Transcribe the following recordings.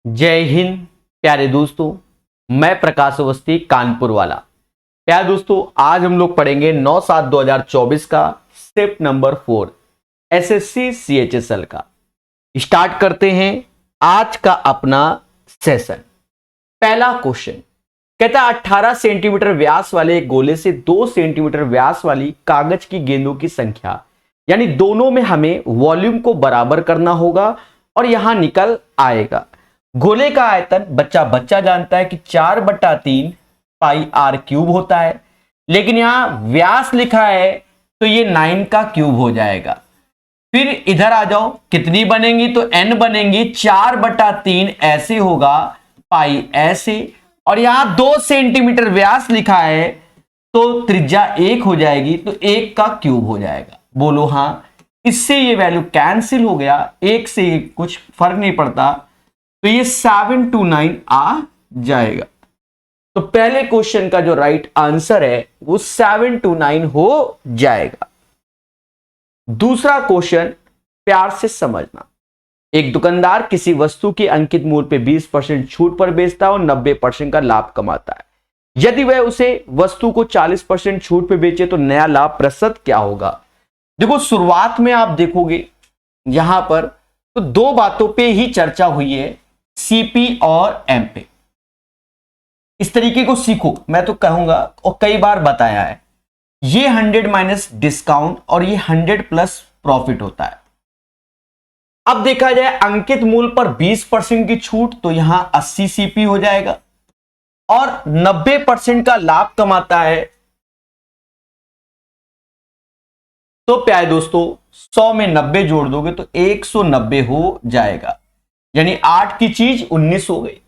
जय हिंद प्यारे दोस्तों। मैं प्रकाश अवस्थी कानपुर वाला। प्यारे दोस्तों, आज हम लोग पढ़ेंगे 9/7/2024 का स्टेप नंबर 4 एसएससी सीएचएसएल का। स्टार्ट करते हैं आज का अपना सेशन। पहला क्वेश्चन कहता है 18 सेंटीमीटर व्यास वाले एक गोले से 2 सेंटीमीटर व्यास वाली कागज की गेंदों की संख्या, यानी दोनों में हमें वॉल्यूम को बराबर करना होगा और यहां निकल आएगा। गोले का आयतन बच्चा जानता है कि 4/3 पाई आर क्यूब होता है, लेकिन यहां व्यास लिखा है तो ये 9 का क्यूब हो जाएगा। फिर इधर आ जाओ, कितनी बनेंगी तो n बनेंगी, 4/3 ऐसे होगा, पाई ऐसे, और यहां 2 सेंटीमीटर व्यास लिखा है तो त्रिज्या 1 हो जाएगी, तो 1 का क्यूब हो जाएगा। बोलो हां। इससे ये वैल्यू कैंसिल हो गया, 1 से कुछ फर्क नहीं पड़ता, तो ये 729 आ जाएगा। तो पहले क्वेश्चन का जो राइट आंसर है वो 729 हो जाएगा। दूसरा क्वेश्चन प्यार से समझना। एक दुकानदार किसी वस्तु की अंकित मूल्य पे 20% छूट पर बेचता है और 90% का लाभ कमाता है। यदि वह उसे वस्तु को 40% छूट पे बेचे तो नया लाभ प्रतिशत क्या होगा। देखो, शुरुआत में आप देखोगे यहां पर तो 2 बातों पे ही चर्चा हुई है, सीपी और एम पे। इस तरीके को सीखो, मैं तो कहूंगा, और कई बार बताया है। ये 100 माइनस डिस्काउंट और ये 100 प्लस प्रॉफिट होता है। अब देखा जाए अंकित मूल्य पर 20% की छूट, तो यहां 80 सीपी हो जाएगा, और 90% का लाभ कमाता है तो प्यारे दोस्तों 100 में 90 जोड़ दोगे तो 190 हो जाएगा, यानी 8 की चीज 19 हो गई।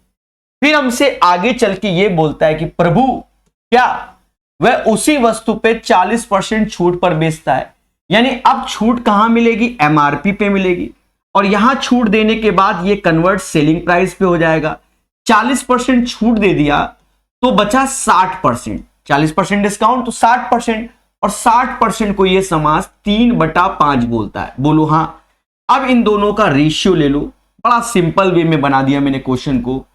फिर हमसे आगे चल के यह बोलता है कि प्रभु क्या वह उसी वस्तु पे 40% छूट पर बेचता है, यानी अब छूट कहां मिलेगी, एमआरपी पे मिलेगी, और यहां छूट देने के बाद यह कन्वर्ट सेलिंग प्राइस पे हो जाएगा। 40% छूट दे दिया तो बचा 60%, 40% डिस्काउंट तो 60%, और 60% को यह समास 3/5 बोलता है। बोलो हां। अब इन दोनों का रेशियो ले लो, बड़ा सिंपल वे में बना दिया मैंने क्वेश्चन को।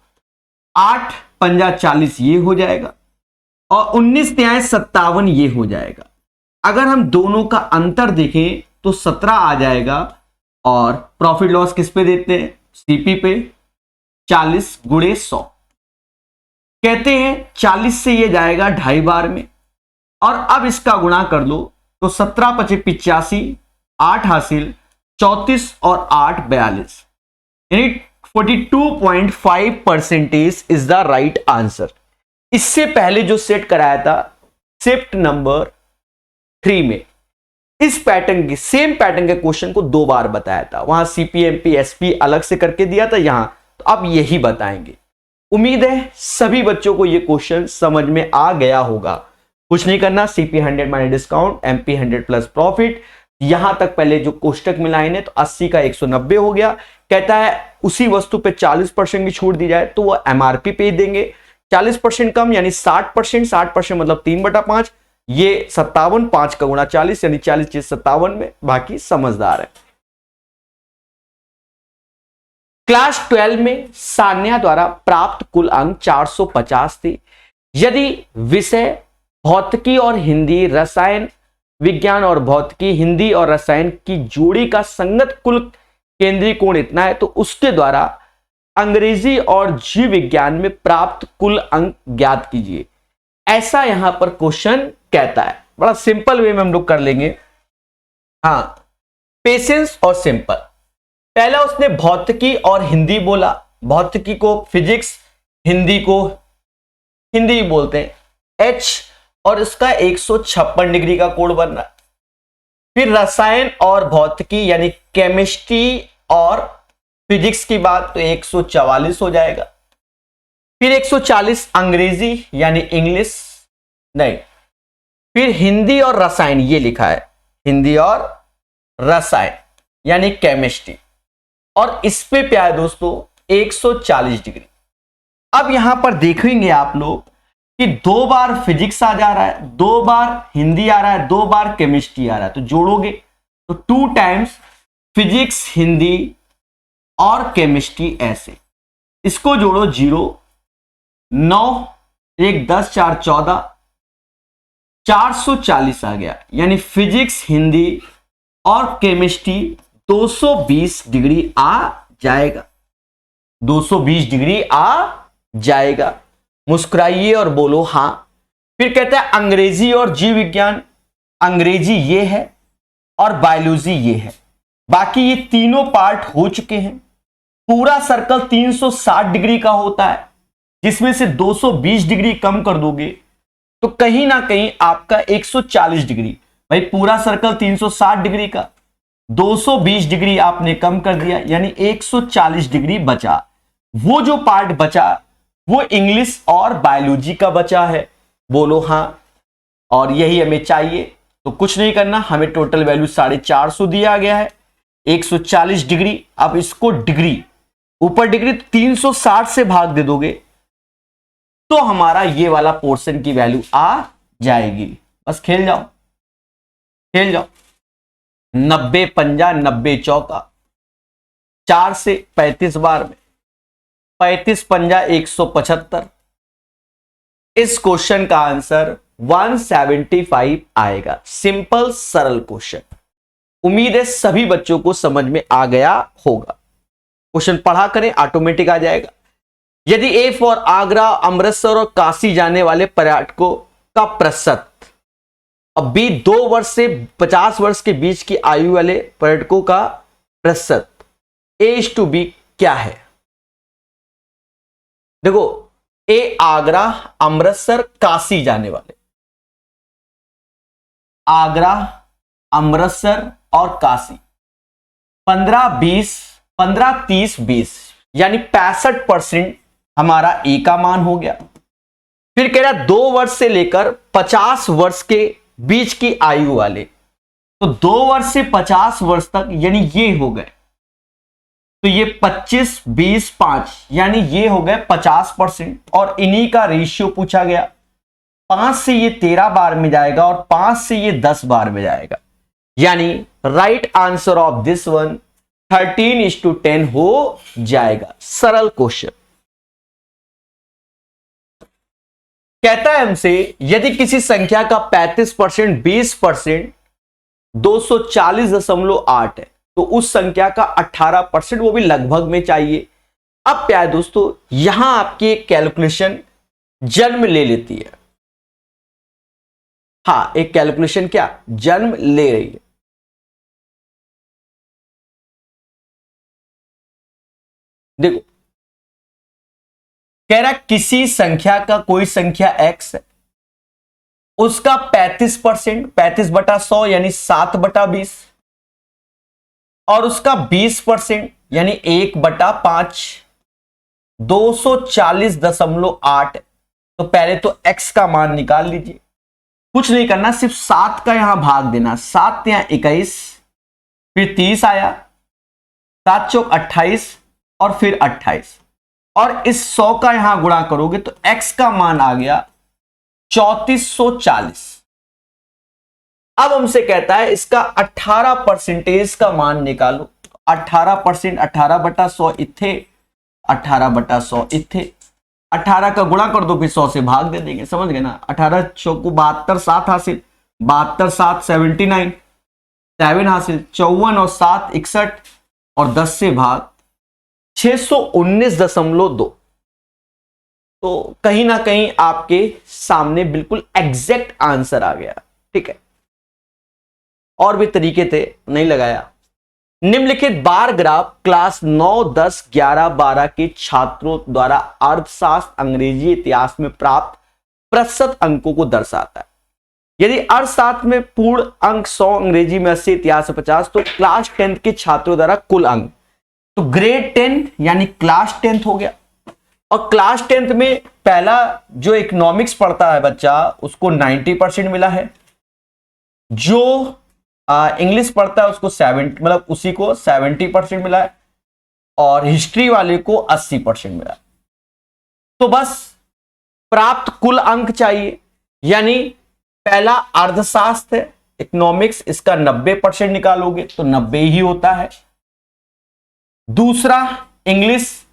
8 पंजा 40 ये हो जाएगा, और 19 न्याय 57 ये हो जाएगा। अगर हम दोनों का अंतर देखें तो 17 आ जाएगा, और प्रॉफिट लॉस किस पे देते हैं, सीपी पे। 40 गुणे 100 कहते हैं 40 से ये जाएगा 2.5 बार में, और अब इसका गुणा कर लो तो 17 × 5 = 85, 8 हासिल, 34 और 8 42, यानी 42.5% इज द राइट आंसर। इससे पहले जो सेट कराया था शिफ्ट नंबर 3 में, इस पैटर्न की सेम पैटर्न के क्वेश्चन को 2 बार बताया था। वहां सीपीएमपी एसपी अलग से करके दिया था, यहां तो अब यही बताएंगे। उम्मीद है सभी बच्चों को यह क्वेश्चन समझ में आ गया होगा। कुछ नहीं करना, CP 100 minus discount, MP 100 plus profit, यहां तक पहले जो कोष्टक मिलाए ने तो 80 का 190 हो गया। कहता है उसी वस्तु पे 40% की छूट दी जाए तो वो एमआरपी पे देंगे। 40% कम यानी 60%, 60% मतलब 3/5, ये 57, 5 का गुणा 40 यानी 40 चीज 57 में। बाकी समझदार है। क्लास 12 में सान्या द्वारा प्राप्त कुल अंक 450 थे। यदि विषय भौतिकी और हिंदी, रसायन विज्ञान और भौतिकी, हिंदी और रसायन की जोड़ी का संगत कुल केंद्रीय कोण इतना है, तो उसके द्वारा अंग्रेजी और जीव विज्ञान में प्राप्त कुल अंक ज्ञात कीजिए। ऐसा यहां पर क्वेश्चन कहता है। बड़ा सिंपल वे में हम लोग कर लेंगे। हां, पेशेंस और सिंपल। पहला उसने भौतिकी और हिंदी बोला, भौतिकी को फिजिक्स, हिंदी को हिंदी बोलते हैं, एच, और इसका 156 डिग्री का कोण बन रहा है। फिर रसायन और भौतिकी यानी केमिस्ट्री और फिजिक्स की बात तो 144 हो जाएगा। फिर 140 अंग्रेजी यानी इंग्लिश, नहीं, फिर हिंदी और रसायन ये लिखा है, हिंदी और रसायन यानी केमिस्ट्री, और इस पे प्यारे दोस्तों 140 डिग्री। अब यहां पर देखेंगे आप लोग कि 2 बार फिजिक्स आ जा रहा है, 2 बार हिंदी आ रहा है, 2 बार केमिस्ट्री आ रहा है, तो जोड़ोगे तो 2 टाइम्स फिजिक्स, हिंदी और केमिस्ट्री ऐसे। इसको जोड़ो 0, 9, 1, 10, 4, 14, 440 आ गया। यानी फिजिक्स, हिंदी और केमिस्ट्री 220 डिग्री आ जाएगा, 220 डिग्री आ जाएगा। मुस्कुराइए और बोलो हां। फिर कहता है अंग्रेजी और जीव विज्ञान, अंग्रेजी ये है और बायोलॉजी ये है, बाकी ये तीनों पार्ट हो चुके हैं। पूरा सर्कल 360 डिग्री का होता है, जिसमें से 220 डिग्री कम कर दोगे तो कहीं ना कहीं आपका 140 डिग्री, भाई पूरा सर्कल 360 डिग्री का 220 डिग्री आपने कम कर दिया, यानी 140 डिग्री बचा। वो जो पार्ट बचा वो इंग्लिश और बायोलॉजी का बचा है, बोलो हां। और यही हमें चाहिए, तो कुछ नहीं करना, हमें टोटल वैल्यू 450 दिया गया है, 140 डिग्री। अब इसको डिग्री, ऊपर डिग्री 360 से भाग दे दोगे तो हमारा ये वाला पोर्शन की वैल्यू आ जाएगी। बस खेल जाओ, खेल जाओ। 90 पंजा 90 चौका, 4 से 35 बार में 35 पंजा 175। इस क्वेश्चन का आंसर 175 आएगा। सिंपल सरल क्वेश्चन। उम्मीद है सभी बच्चों को समझ में आ गया होगा। क्वेश्चन पढ़ा करें, ऑटोमेटिक आ जाएगा। यदि ए फॉर आगरा, अमृतसर और काशी जाने वाले पर्यटकों का प्रतिशत, अब बी 2 वर्ष से 50 वर्ष के बीच की आयु वाले पर्यटकों का प्रतिशत A/B क्या है? देखो, ए आगरा, अमृतसर, काशी जाने वाले, आगरा, अमृतसर और काशी 15-20, 15-30-20, यानी 65% हमारा ए का मान हो गया। फिर कह रहा 2 वर्ष से लेकर 50 वर्ष के बीच की आयु वाले, तो 2 वर्ष से 50 वर्ष तक, यानी ये हो गए, तो ये 25, 20, 5, यानी ये हो गए 50%। और इन्हीं का रेशियो पूछा गया, 5 से ये 13 बार में जाएगा और 5 से ये 10 बार में जाएगा, यानी right answer of this one 13:10 हो जाएगा। सरल क्वेश्चन। कहता है हमसे यदि किसी संख्या का 35%, 20%, 240.8 है, तो उस संख्या का 18%, वो भी लगभग में चाहिए। अब क्या है दोस्तों, यहां आपकी एक कैलकुलेशन जन्म ले लेती है। हाँ, एक कैलकुलेशन क्या जन्म ले रही है। देखो, कह रहा किसी संख्या का, कोई संख्या x है, उसका 35%, 35/100 यानी 7/20, और उसका 20% यानी 1/5, 240.8। तो पहले तो x का मान निकाल लीजिए, कुछ नहीं करना, सिर्फ 7 का यहां भाग देना। 7 या 21, फिर 30 आया, 7 चौक 28 और फिर 28, और इस 100 का यहां गुणा करोगे तो x का मान आ गया 3440। अब हमसे कहता है इसका 18% का मान निकालो। 18%, 18/100 इथे, 18/100 इथे, 18 का गुणा कर दो, फिर 100 से भाग दे देंगे, समझ गए ना। 18 चौको 72, 7 हासिल, 72 7 79, 7 हासिल, 54 और 7 61, और 10 से भाग 619.2। तो कहीं ना कहीं आपके सामने बिल्कुल एग्जैक्ट आंसर आ गया। ठीक है, और भी तरीके थे, नहीं लगाया। निम्नलिखित बार ग्राफ क्लास 9, 10, 11, 12 के छात्रों द्वारा अर्थशास्त्र, अंग्रेजी, इतिहास में प्राप्त प्रतिशत अंकों को दर्शाता है। यदि अर्थशास्त्र में पूर्ण अंक 100, अंग्रेजी में 80, इतिहास में 50, तो क्लास 10 के छात्रों द्वारा कुल अंक, तो ग्रेड 10 यानी क्लास 10 हो गया। और क्लास 10 में पहला जो इकोनॉमिक्स पढ़ता है बच्चा, उसको 90% मिला है। जो इंग्लिश पढ़ता है उसको 70, मतलब उसी को 70% मिला है, और हिस्ट्री वाले को 80% मिला। तो बस प्राप्त कुल अंक चाहिए, यानी पहला अर्थशास्त्र है इकोनॉमिक्स, इसका 90% निकालोगे तो 90 ही होता है। दूसरा इंग्लिश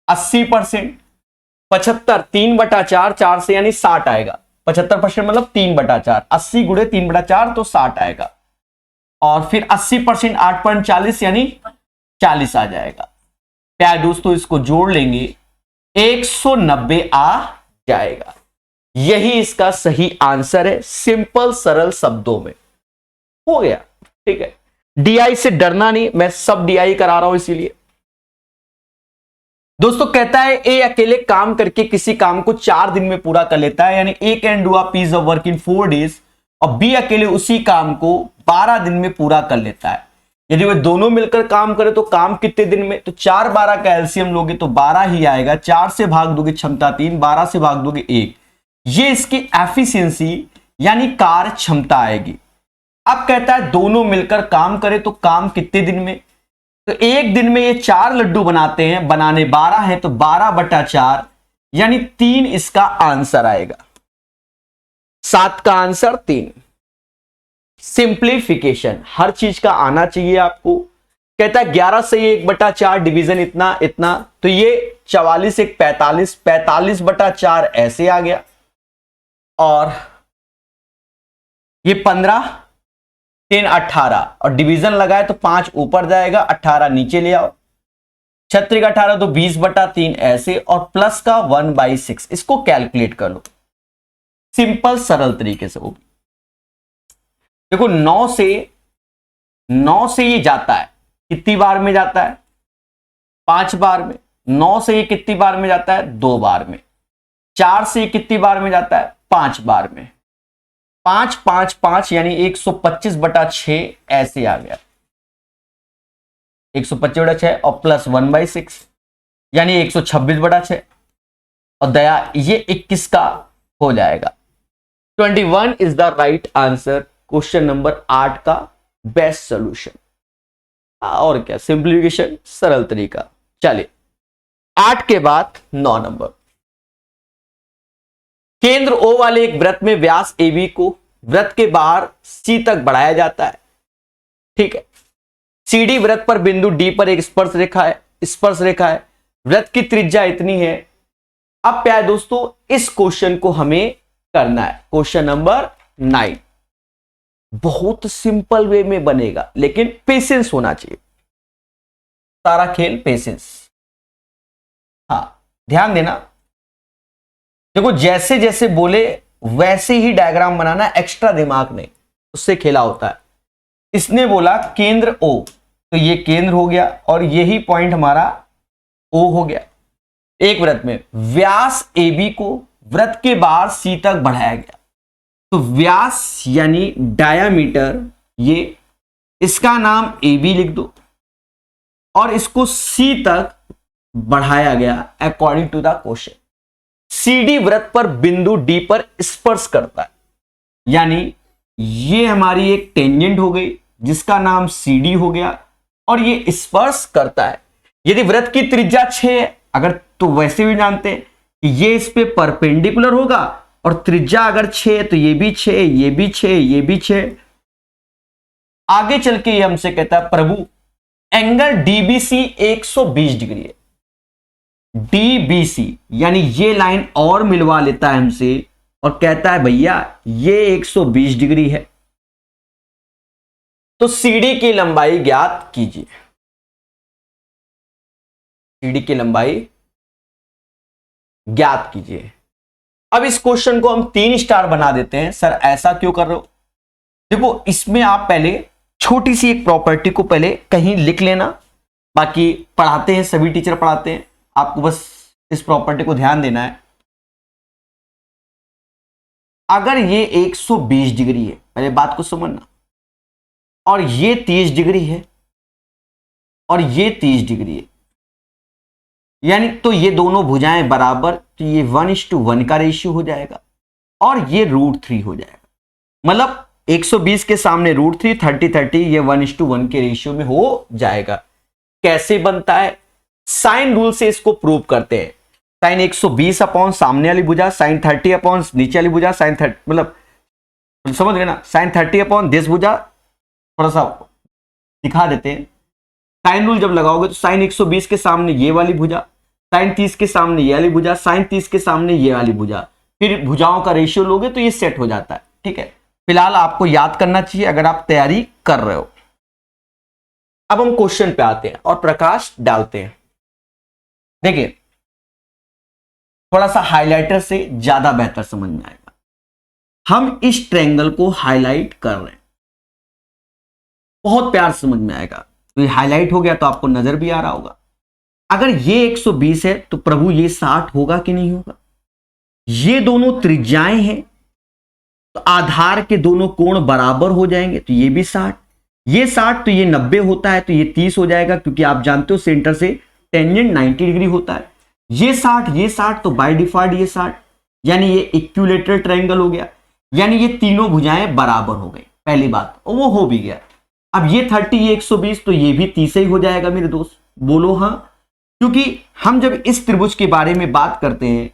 80%, 75 3/4, 4 से यानी 60 आएगा। 75% मतलब 3/4, 80 गुणे 3/4 तो 60 आएगा। और फिर 80% 8.40 यानी 40 आ जाएगा। प्यारे दोस्तों इसको जोड़ लेंगे 190 आ जाएगा। यही इसका सही आंसर है, सिंपल सरल शब्दों में। हो गया, ठीक है। डीआई से डरना नहीं, मैं सब डीआई करा रहा हूं इसीलिए। दोस्तों कहता है ए अकेले काम करके किसी काम को 4 दिन में पूरा कर लेता है, यानी A can do a piece of work in 4 days, और बी अकेले उसी काम को 12 दिन में पूरा कर लेता है। यदि वे दोनों मिलकर काम करें तो काम कितने दिन में? तो 4 12 का एलसीएम लोगे तो 12 ही आएगा। 4 से भाग दोगे क्षमता 3, 12 से भाग दोगे 1। ये इसकी एफिशिएंसी यानी कार्य क्षमता आएगी। अब कहता है दोनों मिलकर काम करें तो काम कितने दिन में? तो एक दिन में ये 4 लड्डू बनाते हैं, बनाने 12 है तो 12/4 यानी 3 इसका आंसर आएगा। 7 का आंसर 3। सिंप्लीफिकेशन हर चीज का आना चाहिए आपको। कहता है 11 से 1/4 डिवीजन इतना इतना, तो ये 44 1 45, 45/4 ऐसे आ गया। और ये 15 10 18, और डिवीजन लगाए तो 5 ऊपर जाएगा, 18 नीचे ले आओ। 36 18 तो 20/3 ऐसे, और प्लस का 1/6। इसको कैलकुलेट कर लो सिंपल सरल तरीके से। वो देखो 9 से ये जाता है, कितनी बार में जाता है? 5 बार में। 9 से ये कितनी बार में जाता है? 2 बार में। 4 से ये कितनी बार में जाता है? 5 बार में। 5 5 5 यानी 125/6 ऐसे आ गया। 125/6 और प्लस 1/6 यानी 126/6, और दया ये 21 का हो जाएगा। 21 is the right answer. Question number 8 का बेस्ट सोल्यूशन। और क्या, सिंप्लीफिकेशन सरल तरीका। चलिए 8 के बाद 9 नंबर। केंद्र O वाले एक वृत्त में व्यास AB को वृत्त के बाहर C तक बढ़ाया जाता है, ठीक है। CD वृत्त पर बिंदु D पर एक स्पर्श रेखा है। वृत्त की त्रिज्या इतनी है। अब प्यारे दोस्तों इस क्वेश्चन को हमें करना है। क्वेश्चन नंबर 9 बहुत सिंपल वे में बनेगा, लेकिन पेशेंस होना चाहिए। सारा खेल पेशेंस। हाँ ध्यान देना, देखो जैसे जैसे बोले वैसे ही डायग्राम बनाना, एक्स्ट्रा दिमाग नहीं, उससे खेला होता है। इसने बोला केंद्र O, तो ये केंद्र हो गया और यही पॉइंट हमारा O हो गया। एक वृत्त में व्यास AB को वृत्त के बाहर C तक बढ़ाया गया, तो व्यास यानी डायामीटर, ये इसका नाम AB लिख दो, और इसको C तक बढ़ाया गया according to the question. CD वृत्त पर बिंदु D पर स्पर्श करता है, यानी ये हमारी एक टेंजेंट हो गई जिसका नाम CD हो गया, और ये स्पर्श करता है। यदि वृत्त की त्रिज्या 6 है, अगर तो वैसे भी जानते हैं कि ये इस पे परपेंडिकुलर होगा, और त्रिज्या अगर 6 है तो ये भी 6, ये भी 6, ये भी 6। आगे चल के ये हमसे कहता है प्रभु एंगल DBC 120 डिग्री है। DBC यानी ये लाइन और मिलवा लेता है हमसे और कहता है भैया ये 120 डिग्री है, तो CD की लंबाई ज्ञात कीजिए। CD की लंबाई ज्ञात कीजिए। अब इस क्वेश्चन को हम 3 स्टार बना देते हैं। सर ऐसा क्यों कर रहे हो? देखो इसमें आप पहले छोटी सी एक प्रॉपर्टी को पहले कहीं लिख लेना, बाकी पढ़ाते हैं, सभी टीचर पढ़ाते हैं, आपको बस इस प्रॉपर्टी को ध्यान देना है। अगर ये 120 डिग्री है, पहले बात को समझना, और ये 30 डिग्री है और ये 30 डिग्री है, यानी तो ये दोनों भुजाएं बराबर, तो ये 1:1 का रेशियो हो जाएगा और ये √3 हो जाएगा। मतलब 120 के सामने √3, 30 ये 1:1 के रेशियो में हो जाएगा। कैसे बनता है? साइन रूल से इसको प्रूव करते हैं। साइन 120 अपॉन सामने वाली भुजा, साइन 30 अपॉन नीचे वाली भुजा, साइन 30 मतलब समझ गए ना, साइन 30 अपॉन दिस भुजा। थोड़ा सा दिखा देते हैं। साइन रूल जब लगाओगे तो साइन 120 के सामने ये वाली भुजा, साइन 30 के सामने ये वाली भुजा, साइन 30 के सामने ये वाली भुजा, फिर भुजाओं का रेशियो लोगे तो ये सेट हो जाता है। ठीक है, फिलहाल आपको याद करना चाहिए अगर आप तैयारी कर रहे हो। अब हम क्वेश्चन पे आते हैं और प्रकाश डालते हैं। देखिए, थोड़ा सा हाइलाइटर से ज्यादा बेहतर समझ में आएगा। हम इस ट्रायंगल को हाईलाइट कर रहे हैं, बहुत प्यार समझ में आएगा। तो ये हाईलाइट हो गया तो आपको नजर भी आ रहा होगा। अगर ये 120 है तो प्रभु ये 60 होगा कि नहीं होगा? ये दोनों त्रिज्याएं हैं तो आधार के दोनों कोण बराबर हो जाएंगे, तो ये भी 60, ये 60 तो ये 90 होता है, तो ये 30 हो जाएगा, क्योंकि आप जानते हो सेंटर से टेंजेंट 90 डिग्री होता है। ये 60 तो बाय डिफॉल्ट ये 60, यानी ये इक्विलेटरल ट्रायंगल हो गया, यानी ये तीनों भुजाएं बराबर हो गई। पहली बात और वो हो भी गया। अब ये 30 ये 120 तो ये भी 30 ही हो जाएगा मेरे दोस्त, बोलो हाँ। क्योंकि हम जब इस त्रिभुज के बारे में बात करते हैं,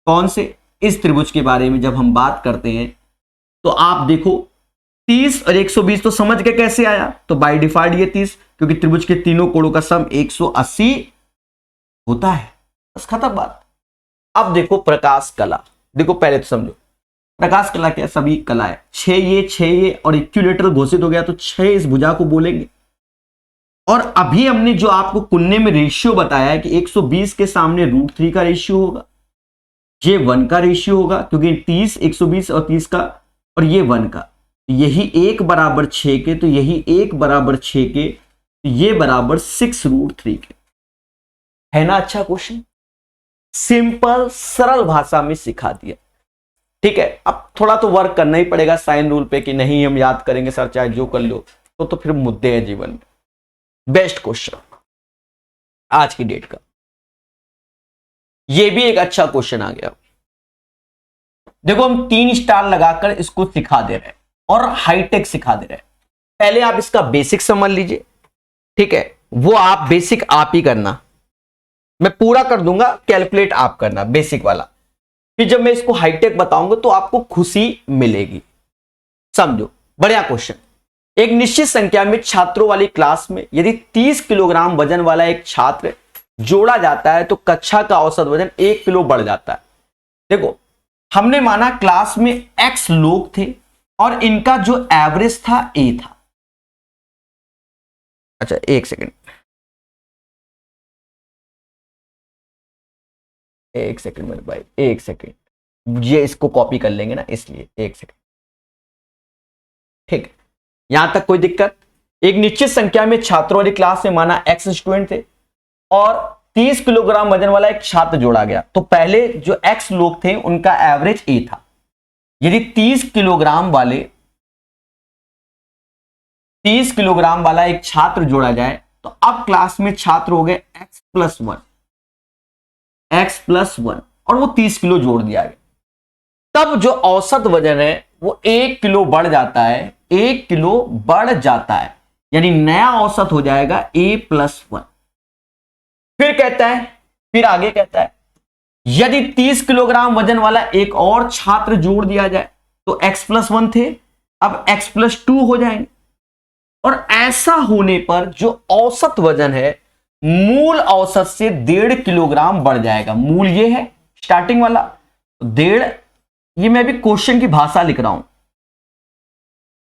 कौन से, इस त्रिभुज के बारे में जब हम बात करते हैं तो आप देखो 30 और 120 तो समझ के कैसे आया, तो बाय डिफॉल्ट ये 30, क्योंकि त्रिभुज के तीनों कोणों का सम 180 होता है, बस खत्म बात। अब देखो प्रकाश कला, देखो पहले तो समझो प्रकाश कला क्या, सभी कला है। 6 ये और इक्विलेटरल घोषित हो गया तो 6 इस भुजा को बोलेंगे। और अभी हमने जो आपको कुन्ने में रेशियो बताया है कि 120 के सामने √3 का रेशियो होगा, ये 1 का रेशियो होगा, क्योंकि 30 120 और 30 का, और ये 1 का, यही 1 बराबर 6 के, तो यही 1 बराबर 6 के, तो ये बराबर 6√3 के। है ना अच्छा क्वेश्चन, सिंपल सरल भाषा में सिखा दिया। ठीक है, अब थोड़ा तो वर्क करना ही पड़ेगा साइन रूल पे, कि नहीं हम याद करेंगे सर चाहे जो कर लो, तो फिर मुद्दे हैं जीवन में। बेस्ट क्वेश्चन आज की डेट का, ये भी एक अच्छा क्वेश्चन आ गया। देखो हम 3 स्टार लगाकर इसको सिखा दे रहे हैं और हाईटेक सिखा दे रहे हैं। पहले आप इसका बेसिक समझ लीजिए, ठीक है, वो आप बेसिक आप ही करना, मैं पूरा कर दूंगा, कैलकुलेट आप करना बेसिक वाला। फिर जब मैं इसको हाईटेक बताऊंगा तो आपको खुशी मिलेगी। समझो, बढ़िया क्वेश्चन। एक निश्चित संख्या में छात्रों वाली क्लास में यदि 30 किलोग्राम वजन वाला एक छात्र जोड़ा जाता है तो कक्षा का औसत वजन 1 किलो बढ़ जाता है। देखो, हमने माना क्लास में x लोग थे और इनका जो एवरेज था a था। अच्छा एक सेकंड, मेरे भाई, एक सेकंड, ये इसको कॉपी कर लेंगे ना, इसलिए एक सेकंड। ठीक, यहां तक कोई दिक्कत? एक निश्चित संख्या में छात्रों वाली क्लास में माना x स्टूडेंट थे और 30 किलोग्राम वजन वाला एक छात्र जोड़ा गया, तो पहले जो x लोग थे उनका एवरेज a था। यदि 30 किलोग्राम वाला एक छात्र जोड़ा जाए तो अब क्लास में छात्र हो गए x प्लस 1 और वो 30 किलो जोड़ दिया गया, तब जो औसत वजन है वो 1 किलो बढ़ जाता है, 1 किलो बढ़ जाता है, यानी नया औसत हो जाएगा a+1। फिर कहता है, फिर आगे कहता है यदि 30 किलोग्राम वजन वाला एक और छात्र जोड़ दिया जाए तो x+1 थे, अब x+2 हो जाएंगे, और ऐसा होने पर जो औसत वजन है मूल औसत से 1.5 किलोग्राम बढ़ जाएगा। मूल ये है स्टार्टिंग वाला, 1.5, ये मैं भी क्वेश्चन की भाषा लिख रहा हूं।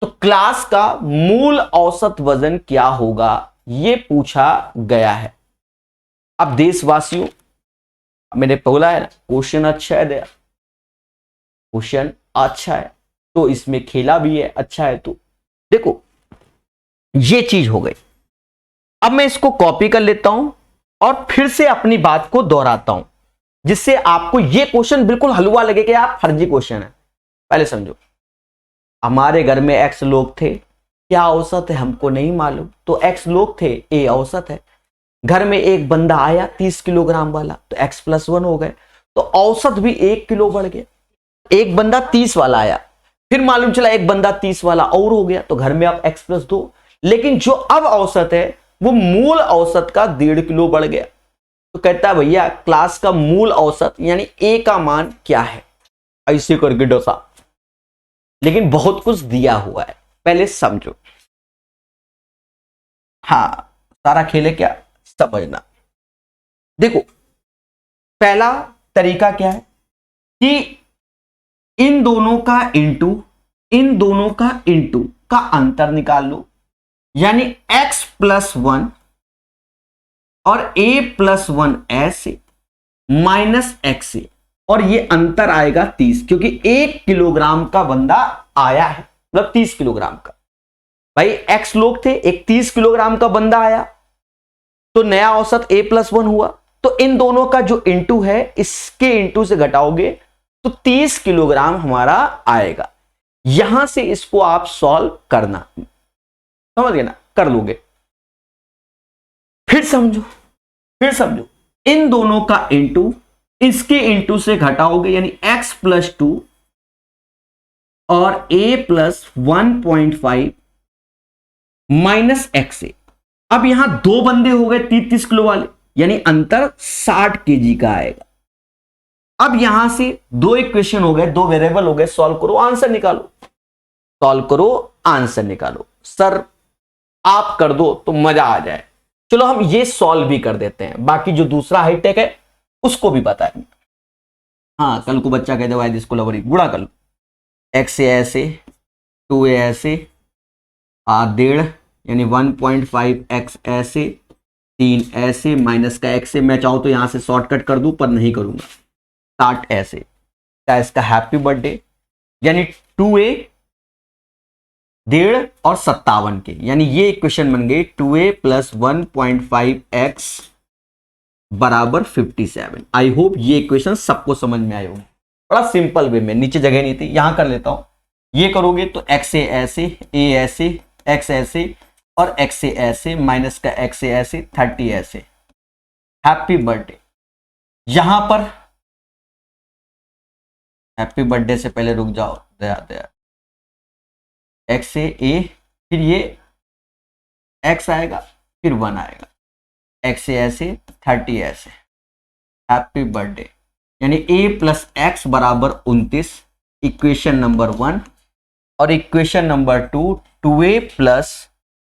तो क्लास का मूल औसत वजन क्या होगा ये पूछा गया है। अब देशवासियों, मैंने बोला है ना क्वेश्चन अच्छा है, दया क्वेश्चन अच्छा है तो इसमें खेला भी है, अच्छा है तो देखो ये चीज हो गई। अब मैं इसको कॉपी कर लेता हूं और फिर से अपनी बात को दोहराता हूं, जिससे आपको यह क्वेश्चन बिल्कुल हलवा लगे कि आप फर्जी क्वेश्चन है। पहले समझो, हमारे घर में x लोग थे, क्या औसत है हमको नहीं मालूम, तो x लोग थे, a औसत है। घर में एक बंदा आया 30 किलोग्राम वाला, तो x+1 हो गए, तो औसत भी 1 किलो बढ़ गया। एक बंदा 30 वाला आया, फिर मालूम चला एक बंदा 30 वाला और हो गया, तो घर में अब x+2, लेकिन जो अब औसत है वो मूल औसत का 1.5 किलो बढ़ गया। तो कहता है भैया क्लास का मूल औसत यानी a का मान क्या है, ऐसे करके डोसा, लेकिन बहुत कुछ दिया हुआ है, पहले समझो। हाँ, सारा खेल है क्या, समझना। देखो पहला तरीका क्या है कि इन दोनों का इंटू का अंतर निकाल लो, यानी x प्लस 1 और a प्लस 1 ऐसे माइनस x से, और ये अंतर आएगा 30, क्योंकि 1 किलोग्राम का बंदा आया है, मतलब 30 किलोग्राम का। भाई x लोग थे, एक 30 किलोग्राम का बंदा आया, तो नया औसत a प्लस 1 हुआ। तो इन दोनों का जो इंटू है, इसके इंटू से घटाओगे तो 30 किलोग्राम हमारा आएगा। यहां से इसको आप सॉल्व करना, समझ गए ना, कर लोगे। फिर समझो, इन दोनों का इंटू इसके इंटू से घटाओगे, यानी x प्लस 2 और a प्लस 1.5 माइनस x से। अब यहां दो बंदे हो गए 30 किलो वाले, यानी अंतर 60 केजी का आएगा। अब यहां से दो इक्वेशन हो गए, दो वेरिएबल हो गए, सॉल्व करो आंसर निकालो। सर आप कर दो तो मजा आ जाए। चलो हम ये सॉल्व भी कर देते हैं, बाकी जो दूसरा हाईटेक है उसको भी बताएंगे। हाँ, कल को बच्चा कहते भाई इसको लवरी गुणा कर लो, x से ऐसे 2a ऐसे 1.5 यानी 1.5x ऐसे 3 ऐसे माइनस का x से, मैं चाहूं तो यहां से शॉर्टकट कर दूं पर नहीं करूंगा, 60 ऐसे का इसका हैप्पी बर्थडे, यानी 2a 1.5 और 57 के, यानी ये इक्वेशन बन गई 2a प्लस 1.5x बराबर 57। आई होप ये इक्वेशन सबको समझ में आई होगी। बड़ा सिंपल वे में, नीचे जगह नहीं थी, यहां कर लेता हूं। ये करोगे तो x से ऐसे, a ऐसे, x ऐसे और x से ऐसे माइनस का x से ऐसे 30 ऐसे, हैप्पी बर्थडे। यहां पर हैप्पी बर्थडे से पहले रुक जाओ, दया x से a, फिर ये x आएगा, फिर 1 आएगा, x से ऐसे 30 ऐसे, हैप्पी बर्थडे, यानी a प्लस एक्स बराबर 29, इक्वेशन नंबर 1। और equation number 2 2a plus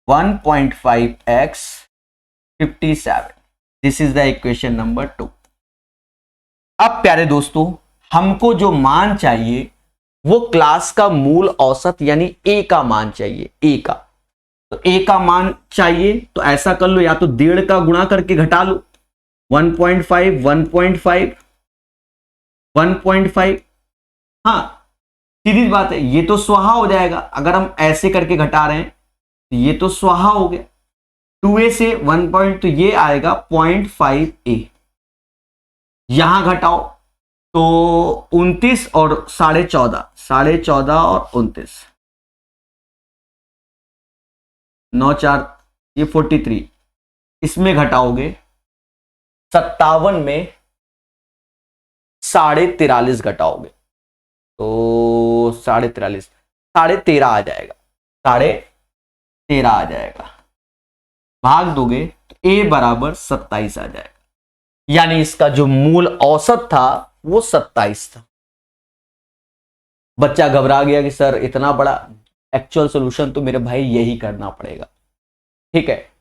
1.5x 57, this is the equation number 2। अब प्यारे दोस्तों, हमको जो मान चाहिए वो क्लास का मूल औसत यानी a का मान चाहिए, a का। तो a का मान चाहिए तो ऐसा कर लो, या तो 1.5 का गुणा करके घटा लो, 1.5 1.5 1.5। हाँ, सीधी बात है, ये तो स्वाहा हो जाएगा। अगर हम ऐसे करके घटा रहे हैं तो ये तो स्वाहा हो गया, 2a से 1 पॉइंट, तो ये आएगा 0.5a। यहां घटाओ तो 29 और 14.5 और 29, 9 4 ये 43, इसमें घटाओगे 57 में 43.5 घटाओगे तो 43.5, 13.5 आ जाएगा, 13.5 आ जाएगा। भाग दोगे तो a बराबर 27 आ जाएगा, यानी इसका जो मूल औसत था वो 27 था। बच्चा घबरा गया कि सर इतना बड़ा, एक्चुअल सॉल्यूशन तो मेरे भाई यही करना पड़ेगा। ठीक है,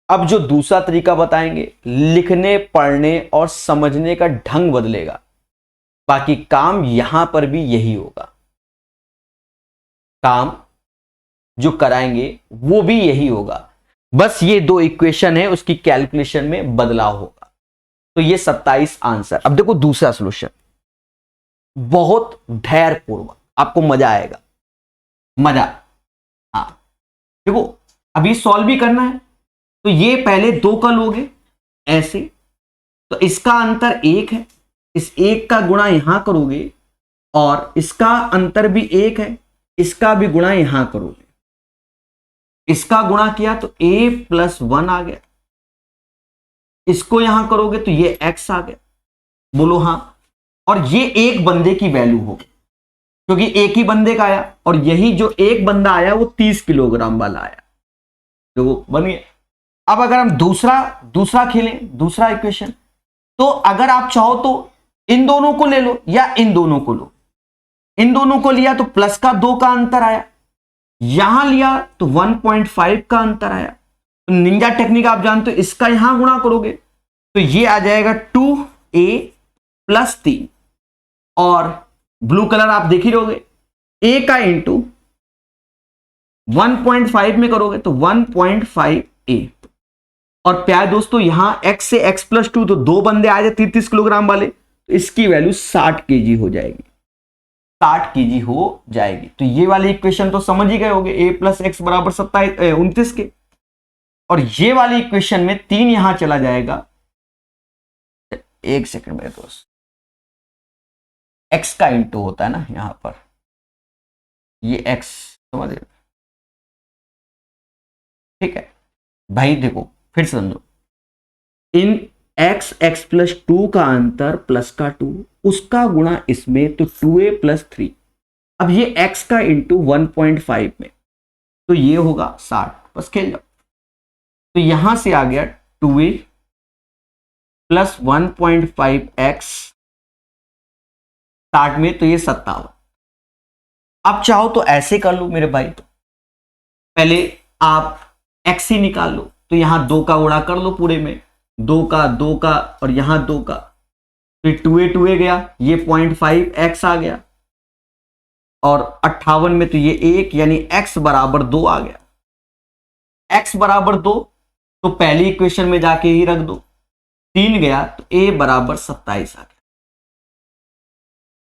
अब जो दूसरा तरीका बताएंगे, लिखने पढ़ने और समझने का ढंग बदलेगा, बाकी काम यहां पर भी यही होगा। काम जो कराएंगे वो भी यही होगा, बस ये दो इक्वेशन है उसकी कैलकुलेशन में बदलाव होगा। तो ये 27 आंसर। अब देखो दूसरा सॉल्यूशन, बहुत धैर्यपूर्वक, आपको मजा आएगा, मजा। हाँ देखो, अभी सॉल्व भी करना है, तो ये पहले 2 का लोगे ऐसे, तो इसका अंतर 1 है, इस 1 का गुणा यहां करोगे, और इसका अंतर भी 1 है, इसका भी गुणा यहां करोगे। इसका गुणा किया तो a प्लस 1 आ गया, इसको यहां करोगे तो ये x आ गया, बोलो हाँ। और ये एक बंदे की वैल्यू होगी, क्योंकि एक ही बंदे का आया, और यही जो एक बंदा आया वो 30 किलोग्राम वाला आया, तो बन गया। अब अगर हम दूसरा खेलें, दूसरा इक्वेशन, तो अगर आप चाहो तो इन दोनों को ले लो या इन दोनों को लो। इन दोनों को लिया तो प्लस का 2 का अंतर आया, यहां लिया तो 1.5 का अंतर आया। तो निंजा टेक्निक आप जानते हो, इसका यहां गुणा करोगे तो ये आ जाएगा 2a +3 और ब्लू कलर आप देख ही रहोगे, ए का इंटू 1.5 में करोगे तो 1.5 ए। और प्यारे दोस्तों यहां x से x+2 तो दो बंदे आ जाए 33 किलोग्राम वाले, तो इसकी वैल्यू 60 केजी हो जाएगी, 60 केजी हो जाएगी। तो ये वाली इक्वेशन तो समझ ही गए होंगे, a + x बराबर 29 के। और ये वाली इक्वेशन में 3 यहां चला जाएगा, एक सेकंड मेरे दोस्त, x का इंटू होता है ना यहां पर, ये x समझ रहे, ठीक है भाई। देखो फिर से समझो, इन x+2 का अंतर प्लस का 2, उसका गुणा इसमें तो 2a + 3। अब ये x का इंटू 1.5 में, तो ये होगा 60, बस खेल जाओ। तो यहां से आ गया 2a + 1.5x 60 में, तो ये 57। अब चाहो तो ऐसे कर लो मेरे भाई, पहले आप x ही निकाल लो, तो यहां 2 का गुणा कर लो पूरे में, 2 का और यहां 2 का, फिर 2a गया, ये 0.5x आ गया, और 58 में तो ये 1, यानी x बराबर 2 आ गया। x बराबर 2 तो पहली इक्वेशन में जाके ही रख दो, 3 गया तो a बराबर 27 आ गया।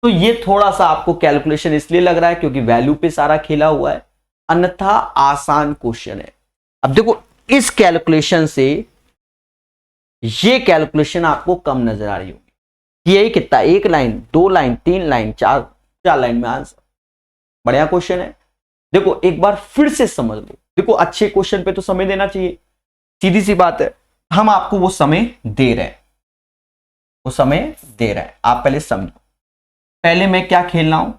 तो ये थोड़ा सा आपको कैलकुलेशन इसलिए लग रहा है क्योंकि वैल्यू पे सारा खेला हुआ है, अन्यथा आसान क्वेश्चन है। अब देखो इस कैलकुलेशन से ये कैलकुलेशन आपको कम नजर आ रही होगी, यही कितना, 1 लाइन, 2 लाइन, 3 लाइन, 4 लाइन में आंसर। बढ़िया क्वेश्चन है। देखो एक बार फिर से समझ लो, देखो अच्छे क्वेश्चन पे तो समय देना चाहिए, सीधी सी बात है, हम आपको वो समय दे रहे हैं, वो समय दे रहे हैं, आप पहले समझो। पहले मैं क्या खेल रहा हूं,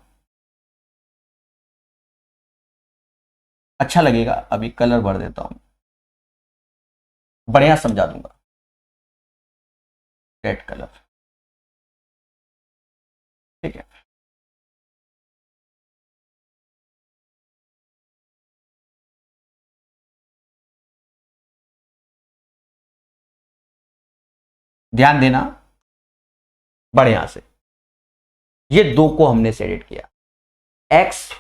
अच्छा लगेगा, अभी कलर भर देता हूं, बढ़िया समझा दूंगा, रेड कलर, ठीक है। ध्यान देना बढ़िया से, ये 2 को हमने से एडिट किया, x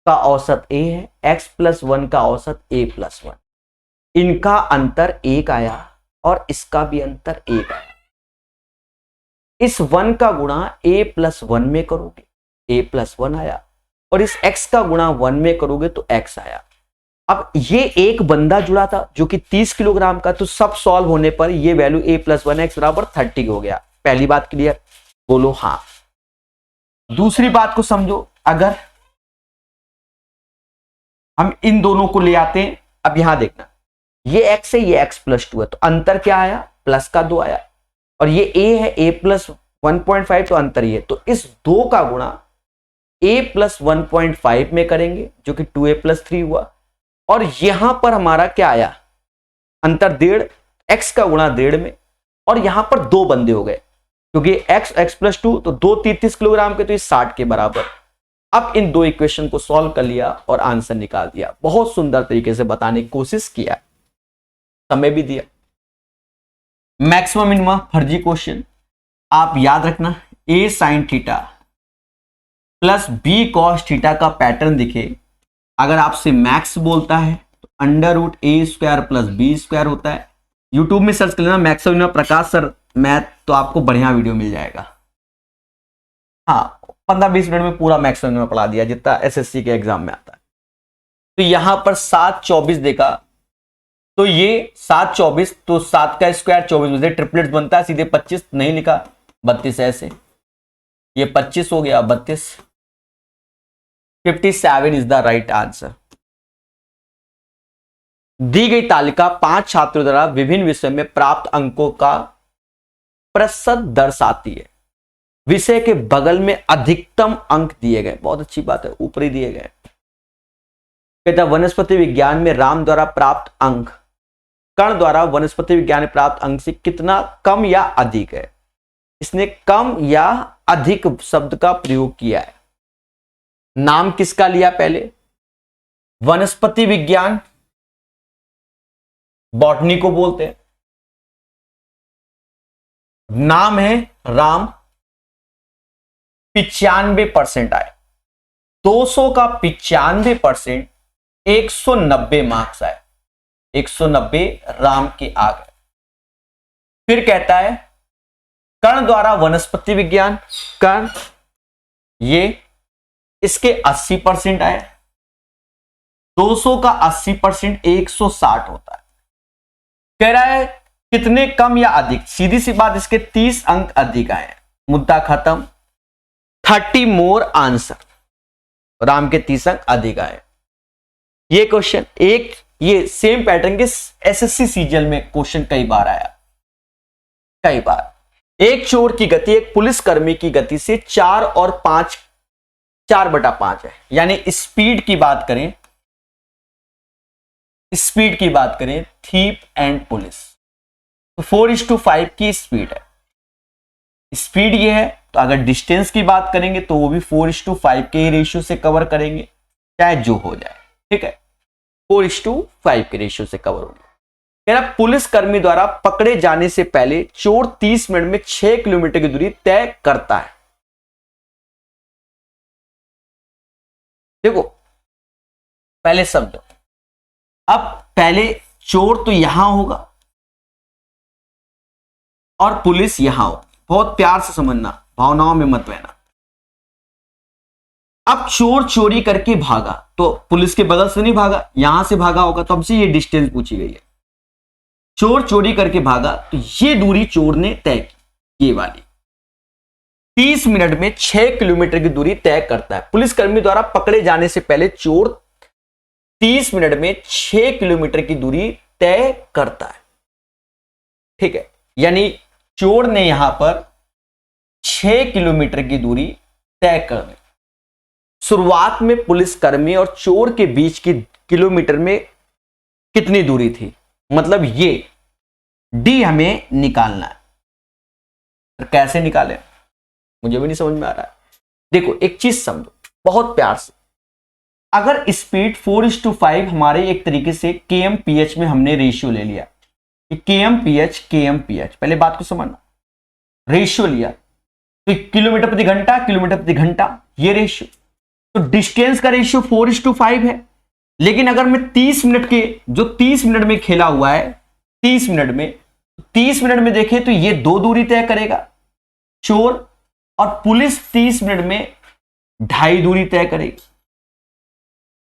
का औसत a है, x+1 का औसत a+1, इनका अंतर 1 आया और इसका भी अंतर 1 आया। इस 1 का गुणा a+1 में करोगे, a+1 आया, और इस x का गुणा 1 में करोगे तो x आया। अब ये एक बंदा जुड़ा था जो कि 30 किलोग्राम का, तो सब सॉल्व होने पर ये वैल्यू a+1x बराबर 30 हो गया। पहली बात क्लियर, बोलो हाँ। दूसरी बात को समझो, अगर हम इन दोनों को ले आते हैं, अब यहां देखना, ये x है, ये x+2 है, तो अंतर क्या आया, प्लस का 2 आया, और ये a है, a+1.5, तो अंतर ये, तो इस 2 का गुणा a+1.5 में करेंगे जो कि 2a+3 हुआ, और यहां पर हमारा क्या आया, अंतर 1.5, x का गुणा 1.5 में, और यहां पर 2 बंदे हो गए क्योंकि x+2, तो 2 33 किलोग्राम के, तो ये 60 के बराबर। अब इन 2 इक्वेशन को सॉल्व कर लिया और आंसर निकाल दिया। बहुत सुंदर तरीके से बताने की कोशिश किया, समय भी दिया। मैक्सिमम मिनिमम फर्जी क्वेश्चन आप याद रखना, a sin theta plus b cos theta का पैटर्न दिखे, अगर आपसे मैक्स बोलता है तो √a² + b² होता है। यूट्यूब में सर्च कर लेना मैक्सिमम मिनिमम प्रकाश सर मैथ, तो आपको बढ़िया वीडियो मिल जाएगा। हाँ 15-20 मिनट में पूरा मैक्सिमम मिनिमम पढ़ा दिया जितना एसएससी के एग्जाम में आता है। तो यहां पर 7-24 देखा, तो ये 7-24, तो 7 का स्क्वायर 24 में ट्रिपलेट्स बनता है, सीधे 25 नहीं लिखा, 32 ऐसे, ये 25 हो गया, 32, 57 इज द राइट आंसर। दी गई तालिका 5 छात्रों द्वारा विभिन्न विषय में प्राप्त अंकों का प्रतिशत दर्शाती है। विषय के बगल में अधिकतम अंक दिए गए, बहुत अच्छी बात है, ऊपरी दिए गए। कहता वनस्पति विज्ञान में राम द्वारा प्राप्त अंक कर्ण द्वारा वनस्पति विज्ञान में प्राप्त अंक से कितना कम या अधिक है। इसने कम या अधिक शब्द का प्रयोग किया है। नाम किसका लिया, पहले वनस्पति विज्ञान, बॉटनी को बोलते हैं, नाम है राम, 95% आए। 200 का 95%, 190 मार्क्स आए। 190 राम के आ गए। फिर कहता है कर्ण द्वारा वनस्पति विज्ञान, कर्ण, ये इसके 80% आए। 200 का 80%, 160 होता है। कह रहा है कितने कम या अधिक, सीधी सी बात, इसके 30 अंक अधिक आए। मुद्दा खत्म। 30 मोर आंसर, राम के 30 अंक अधिक आए। ये क्वेश्चन एक, ये सेम पैटर्न के एसएससी सीजीएल में क्वेश्चन कई बार आया, कई बार। एक चोर की गति एक पुलिसकर्मी की गति से 4 और 5, 4/5 है। यानी स्पीड की बात करें, स्पीड की बात करें, थीप एंड पुलिस, तो 4:5 की स्पीड है। स्पीड ये है, तो अगर डिस्टेंस की बात करेंगे तो वो भी 4:5 के रेशियो से कवर करेंगे, चाहे जो हो जाए, ठीक है। 4:5 के रेशियो से कवर होगी। पुलिस कर्मी द्वारा पकड़े जाने से पहले चोर 30 मिनट में 6 किलोमीटर की दूरी तय करता है। देखो पहले समझो, अब पहले चोर तो यहां होगा और पुलिस यहां हो। बहुत प्यार से समझना, भावनाओं में मत बहना। अब चोर चोरी करके भागा तो पुलिस के बगल से नहीं भागा, यहां से भागा होगा, तो हमसे ये डिस्टेंस पूछी गई है। चोर चोरी करके भागा तो ये दूरी चोर ने तय की, ये वाली। 30 मिनट में 6 किलोमीटर की दूरी तय करता है। पुलिसकर्मी द्वारा पकड़े जाने से पहले चोर 30 मिनट में 6 किलोमीटर की दूरी तय करता है, ठीक है। यानी चोर ने यहां पर 6 किलोमीटर की दूरी तय कर दी। शुरुआत में पुलिसकर्मी और चोर के बीच की किलोमीटर में कितनी दूरी थी, मतलब ये डी हमें निकालना है। तो कैसे निकालें मुझे भी नहीं समझ में आ रहा है। देखो एक चीज समझो बहुत प्यार से, अगर स्पीड 4:5 हमारे एक तरीके से kmph में हमने रेशियो ले लिया, kmph, पहले बात को समझना, रेशियो लिया तो किलोमीटर प्रति घंटा, किलोमीटर प्रति घंटा, ये रेशियो। तो डिस्टेंस का रेशियो 4:5 है। लेकिन अगर मैं 30 मिनट के, जो 30 मिनट में खेला हुआ है, 30 मिनट में देखें तो ये 2 दूरी तय करेगा चोर, और पुलिस 30 मिनट में 2.5 दूरी तय करेगी।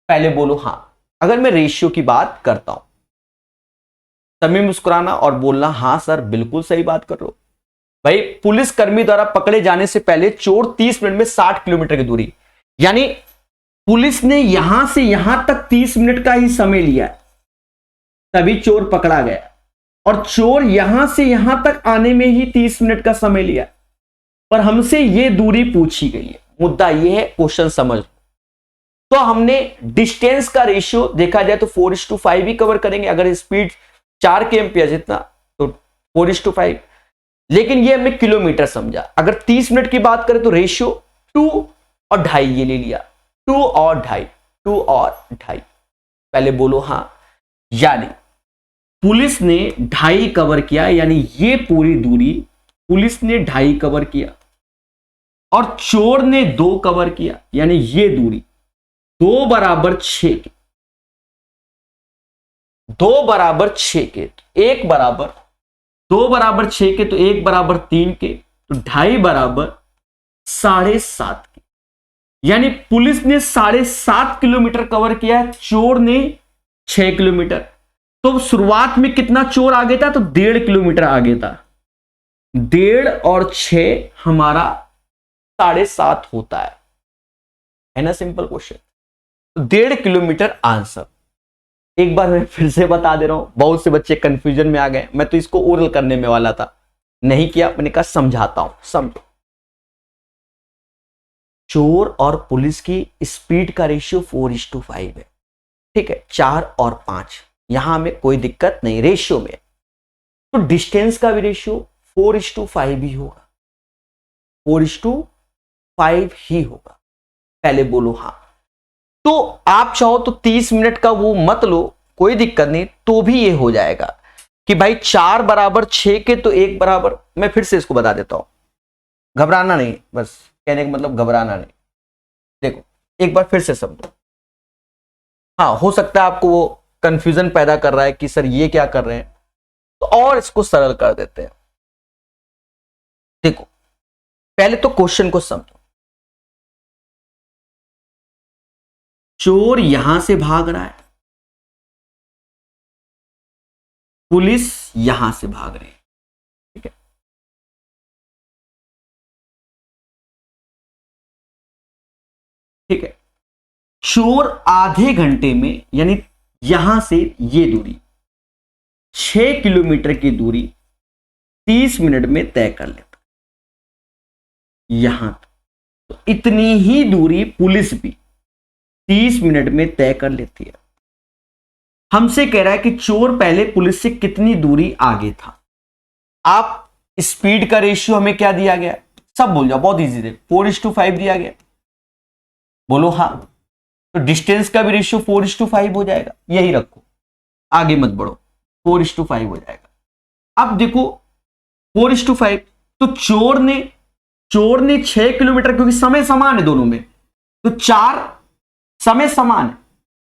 पहले बोलो हां। अगर मैं रेशियो की बात करता हूं तभी मुस्कुराना और बोलना हां सर बिल्कुल सही बात कर रहे हो। भाई पुलिस कर्मी द्वारा पकड़े जाने से पहले चोर 30 मिनट में 60 किलोमीटर की दूरी, यानी पुलिस ने यहां से यहां तक 30 मिनट का ही समय लिया, तभी चोर पकड़ा गया। और चोर यहां से यहां तक आने में ही 30 मिनट का समय लिया, पर हमसे यह दूरी पूछी गई है। मुद्दा यह है, क्वेश्चन समझ। तो हमने डिस्टेंस का रेशियो देखा जाए तो 4:5 ही कवर करेंगे। अगर स्पीड 4 kmph जितना तो 4:5, लेकिन ये हमने किलोमीटर समझा। अगर 30 मिनट की बात करें तो रेशियो 2 और 2.5 ये ले लिया, 2 और 2.5। पहले बोलो हां। यानी पुलिस ने 2.5 कवर किया, यानी ये पूरी दूरी पुलिस ने 2.5 कवर किया, और चोर ने 2 कवर किया, यानी ये दूरी 2 = 6 के, 2 = 6 के, 1 बराबर 2 = 6 के, तो 1 = 3 के, तो 2.5 = 7.5 के। यानी पुलिस ने 7.5 किलोमीटर कवर किया, चोर ने 6 किलोमीटर। तो शुरुआत में कितना चोर आगे था, तो 1.5 किलोमीटर आगे था। 1.5 और 6 हमारा 7.5 होता है ना। Simple question. 1.5 kilometre answer. एक बार मैं फिर से बता दे रहा हूं, बहुत से बच्चे कंफ्यूजन में आ गए। मैं तो इसको ओरल करने में वाला था, नहीं किया, मैंने कहा समझाता हूं, समझो। चोर और पुलिस की स्पीड का रेशियो 4:5 है, ठीक है, 4 और 5, यहां हमें कोई दिक्कत नहीं रेशियो में। तो डिस्टेंस का भी रेशियो 4:5 ही होगा, 4:5 ही होगा। पहले बोलो हां। तो आप चाहो तो 30 मिनट का वो मत लो, कोई दिक्कत नहीं, तो भी ये हो जाएगा कि भाई 4 = 6 के, तो 1 बराबर। मैं फिर से इसको बता देता हूं, घबराना नहीं, बस कहने का मतलब घबराना नहीं। देखो एक बार फिर से समझो। हाँ, हो सकता है आपको वो कंफ्यूजन पैदा कर रहा है कि सर ये क्या कर रहे हैं, तो और इसको सरल कर देते हैं। देखो पहले तो क्वेश्चन को समझो। चोर यहां से भाग रहा है, पुलिस यहां से भाग रही है, ठीक है। ठीक है, चोर आधे घंटे में, यानी यहां से ये दूरी 6 किलोमीटर की दूरी 30 मिनट में तय कर लेता, यहां तो इतनी ही दूरी पुलिस भी 30 मिनट में तय कर लेती है। हमसे कह रहा है कि चोर पहले पुलिस से कितनी दूरी आगे था। आप स्पीड का रेशियो हमें क्या दिया गया, सब बोल जाओ, बहुत इजी है, 4:5 दिया गया, बोलो हाँ। तो डिस्टेंस का भी रेशियो 4:5 हो जाएगा, यही रखो, आगे मत बढ़ो, 4:5 हो जाएगा। अब देखो 4:5, तो चोर ने 6 किलोमीटर, क्योंकि समय समान है दोनों में, तो 4 समय समान है,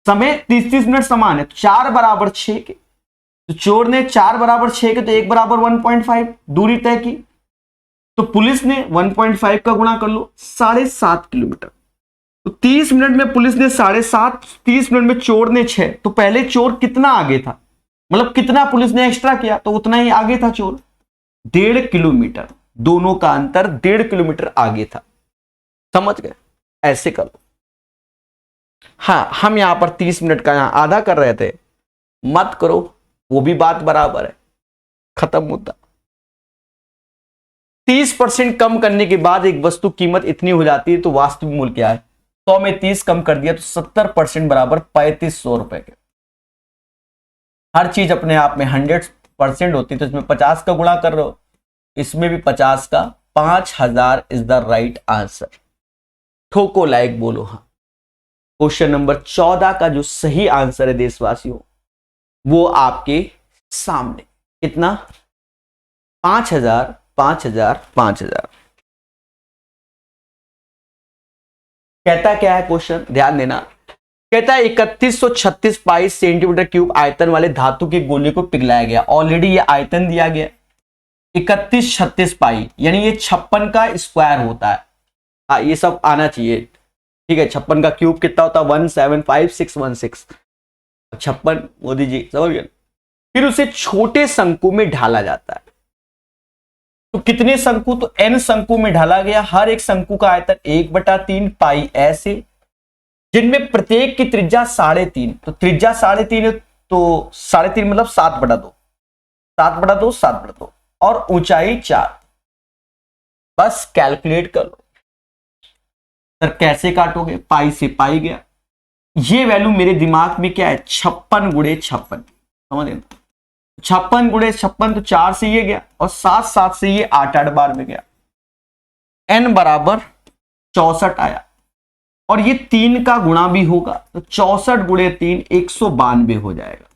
समय 30-30 मिनट समान है, तो 4 बराबर 6 के, तो चोर ने 4 बराबर 6 के, तो 1 बराबर 1.5 दूरी तय की। तो पुलिस ने 1.5 का गुणा कर लो, 7.5 किलोमीटर। तो 30 मिनट में पुलिस ने 7.5, 30 मिनट में चोर ने 6, तो पहले चोर कितना आगे था, मतलब कितना पुलिस ने एक्स्ट्रा किया, तो उतना ही आगे था चोर, 1.5 किलोमीटर, दोनों का अंतर 1.5 किलोमीटर आगे था। समझ गए, ऐसे कर लो। हाँ, हम यहां पर 30 मिनट का यहां आधा कर रहे थे, मत करो, वो भी बात बराबर है, खत्म मुद्दा। 30% कम करने के बाद एक वस्तु कीमत इतनी हो जाती है, तो वास्तविक मूल्य क्या है, 100 में 30 कम कर दिया तो 70% बराबर 3500 रुपए के। हर चीज अपने आप में 100% होती है, तो इसमें 50 का गुणा कर रहे हो, इसमें भी 50 का, 5000 इज द राइट आंसर। ठोको लाइक, बोलो हाँ। क्वेश्चन नंबर 14 का जो सही आंसर है देशवासियों, वो आपके सामने, कितना, 5000, 5000, 5000। कहता क्या है क्वेश्चन, ध्यान देना। कहता है 3136 पाई सेंटीमीटर क्यूब आयतन वाले धातु के गोले को पिघलाया गया। ऑलरेडी ये आयतन दिया गया, 3136 पाई, यानी ये 56 का स्क्वायर होता है। हाँ, ये सब आना चाहिए, ठीक है। 56 का क्यूब कितना होता है, 175616, 56 मोदी जी समझ गए। फिर उसे छोटे शंकु में ढाला जाता है, तो कितने शंकु, तो n शंकु में ढाला गया। हर एक शंकु का आयतन 1/3 पाई ऐसे, जिनमें प्रत्येक की त्रिज्या 3.5, तो त्रिज्या 3.5 है, तो 3.5 मतलब 7/2, 7/2, 7/2, और ऊंचाई 4। बस कैलकुलेट कर लो। सर कैसे काटोगे, पाई से पाई गया, ये वैल्यू मेरे दिमाग में क्या है, 56 × 56, समझ गए। 56 × 56, तो 4 से ये गया, और 7 से ये 8 बार में गया, n बराबर 64 आया। और ये 3 का गुणा भी होगा, तो 64 × 3 192 हो जाएगा।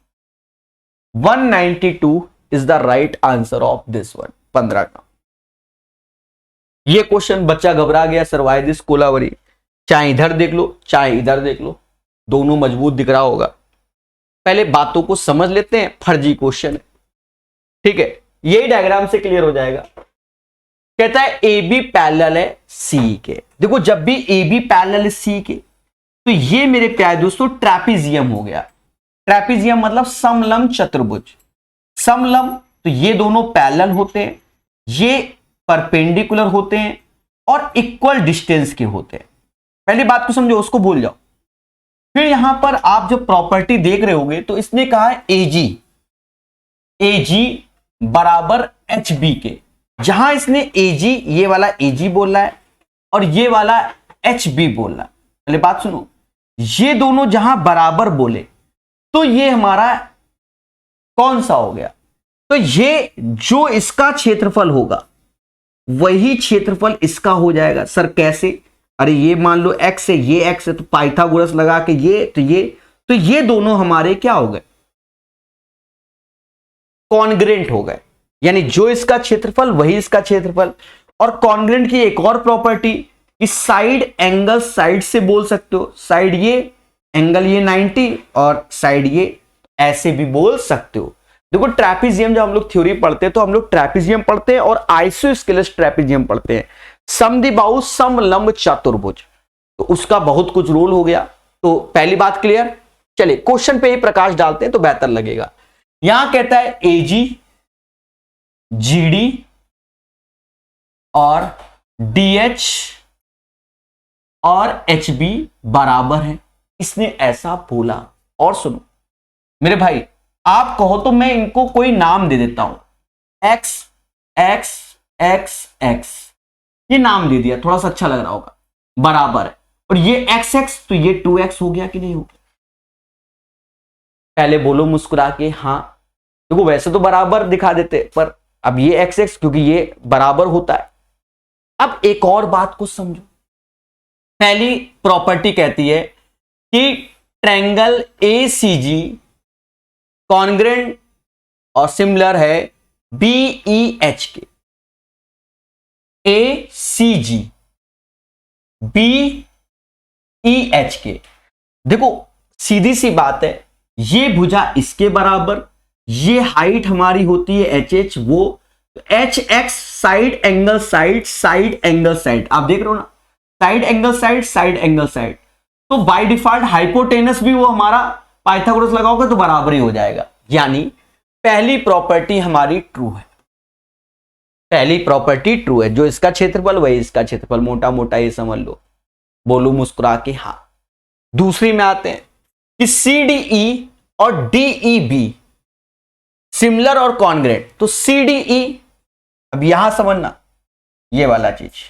192 is the right answer of this one, 15 का। ये क्वेश्चन बच्चा घबरा गया, सर व्हाई दिस कोलावरी, चाहे इधर देख लो चाहे इधर देख लो, दोनों मजबूत दिख रहा होगा। पहले बातों को समझ लेते हैं, फर्जी क्वेश्चन है, ठीक है। यही डायग्राम से क्लियर हो जाएगा। कहता है ए बी पैरेलल है सी के। देखो जब भी ए बी पैरेलल है सी के, तो ये मेरे प्यारे दोस्तों ट्रैपीजियम हो गया। ट्रैपीजियम मतलब समलंब चतुर्भुज। समलंब, तो ये दोनों पैरेलल होते हैं, ये परपेंडिकुलर होते हैं, और इक्वल डिस्टेंस के होते हैं। पहली बात को समझो, उसको भूल जाओ। फिर यहां पर आप जो प्रॉपर्टी देख रहे होगे, तो इसने कहा है एजी बराबर एच बी के। जहां इसने एजी, ये वाला एजी बोल रहा है और ये वाला एच बी बोल रहा है। पहले बात सुनो, ये दोनों जहां बराबर बोले, तो ये हमारा कौन सा हो गया, तो ये जो इसका क्षेत्रफल होगा वही क्षेत्रफल इसका हो जाएगा। सर कैसे, अरे ये मान लो x है, ये x है, तो पाइथागोरस लगा के तो ये दोनों हमारे क्या हो गए, कॉन्ग्रेंट हो गए, यानी जो इसका क्षेत्रफल वही इसका क्षेत्रफल। और कॉन्ग्रेंट की एक और प्रॉपर्टी, कि साइड एंगल साइड से बोल सकते हो, साइड ये, एंगल ये 90 और साइड ये, ऐसे भी बोल सकते हो। देखो ट्रेपेजियम जब हम लोग थ्योरी पढ़ते हैं तो हम लोग ट्रेपेजियम पढ़ते हैं और आइसोस्केलेस ट्रेपेजियम पढ़ते हैं, समद्विबाहु समलंब चतुर्भुज, तो उसका बहुत कुछ रोल हो गया। तो पहली बात क्लियर। चलिए क्वेश्चन पे ही प्रकाश डालते हैं तो बेहतर लगेगा। यहां कहता है एजी, जीडी और डीएच और एचबी बराबर है, इसने ऐसा बोला। और सुनो मेरे भाई, आप कहो तो मैं इनको कोई नाम दे देता हूं, एक्स एक्स एक्स एक्स, ये नाम दे दिया, थोड़ा सा अच्छा लग रहा होगा, बराबर है। और ये एक्स एक्स, तो ये 2x हो गया कि नहीं हो गया? पहले बोलो मुस्कुरा के हाँ। देखो वैसे तो बराबर दिखा देते, पर अब ये एक्स एक्स क्योंकि ये बराबर होता है। अब एक और बात को समझो, पहली प्रॉपर्टी कहती है कि ट्रायंगल एसीजी कॉन्ग्रेंट और सिमिलर है बीईएच के। एसीजी बीईएच के, देखो सीधी सी बात है, ये भुजा इसके बराबर, ये हाइट हमारी होती है एच एच, वो H x side angle side, side angle side, आप देख रहे हो ना, side angle side, side angle side, तो बाय डिफॉल्ट हाइपोटेनस भी वो हमारा पाइथागोरस लगाओगे तो बराबर ही हो जाएगा। यानी पहली प्रॉपर्टी हमारी ट्रू है, पहली प्रॉपर्टी ट्रू है, जो इसका क्षेत्रफल वही इसका क्षेत्रफल, मोटा मोटा ये समझ लो। बोलो मुस्कुरा के हाँ। दूसरी में आते हैं कि सीडीई और डीईबी सिमिलर और कॉन्ग्रेंट, तो सीडीई, अब यहां समझना ये वाला चीज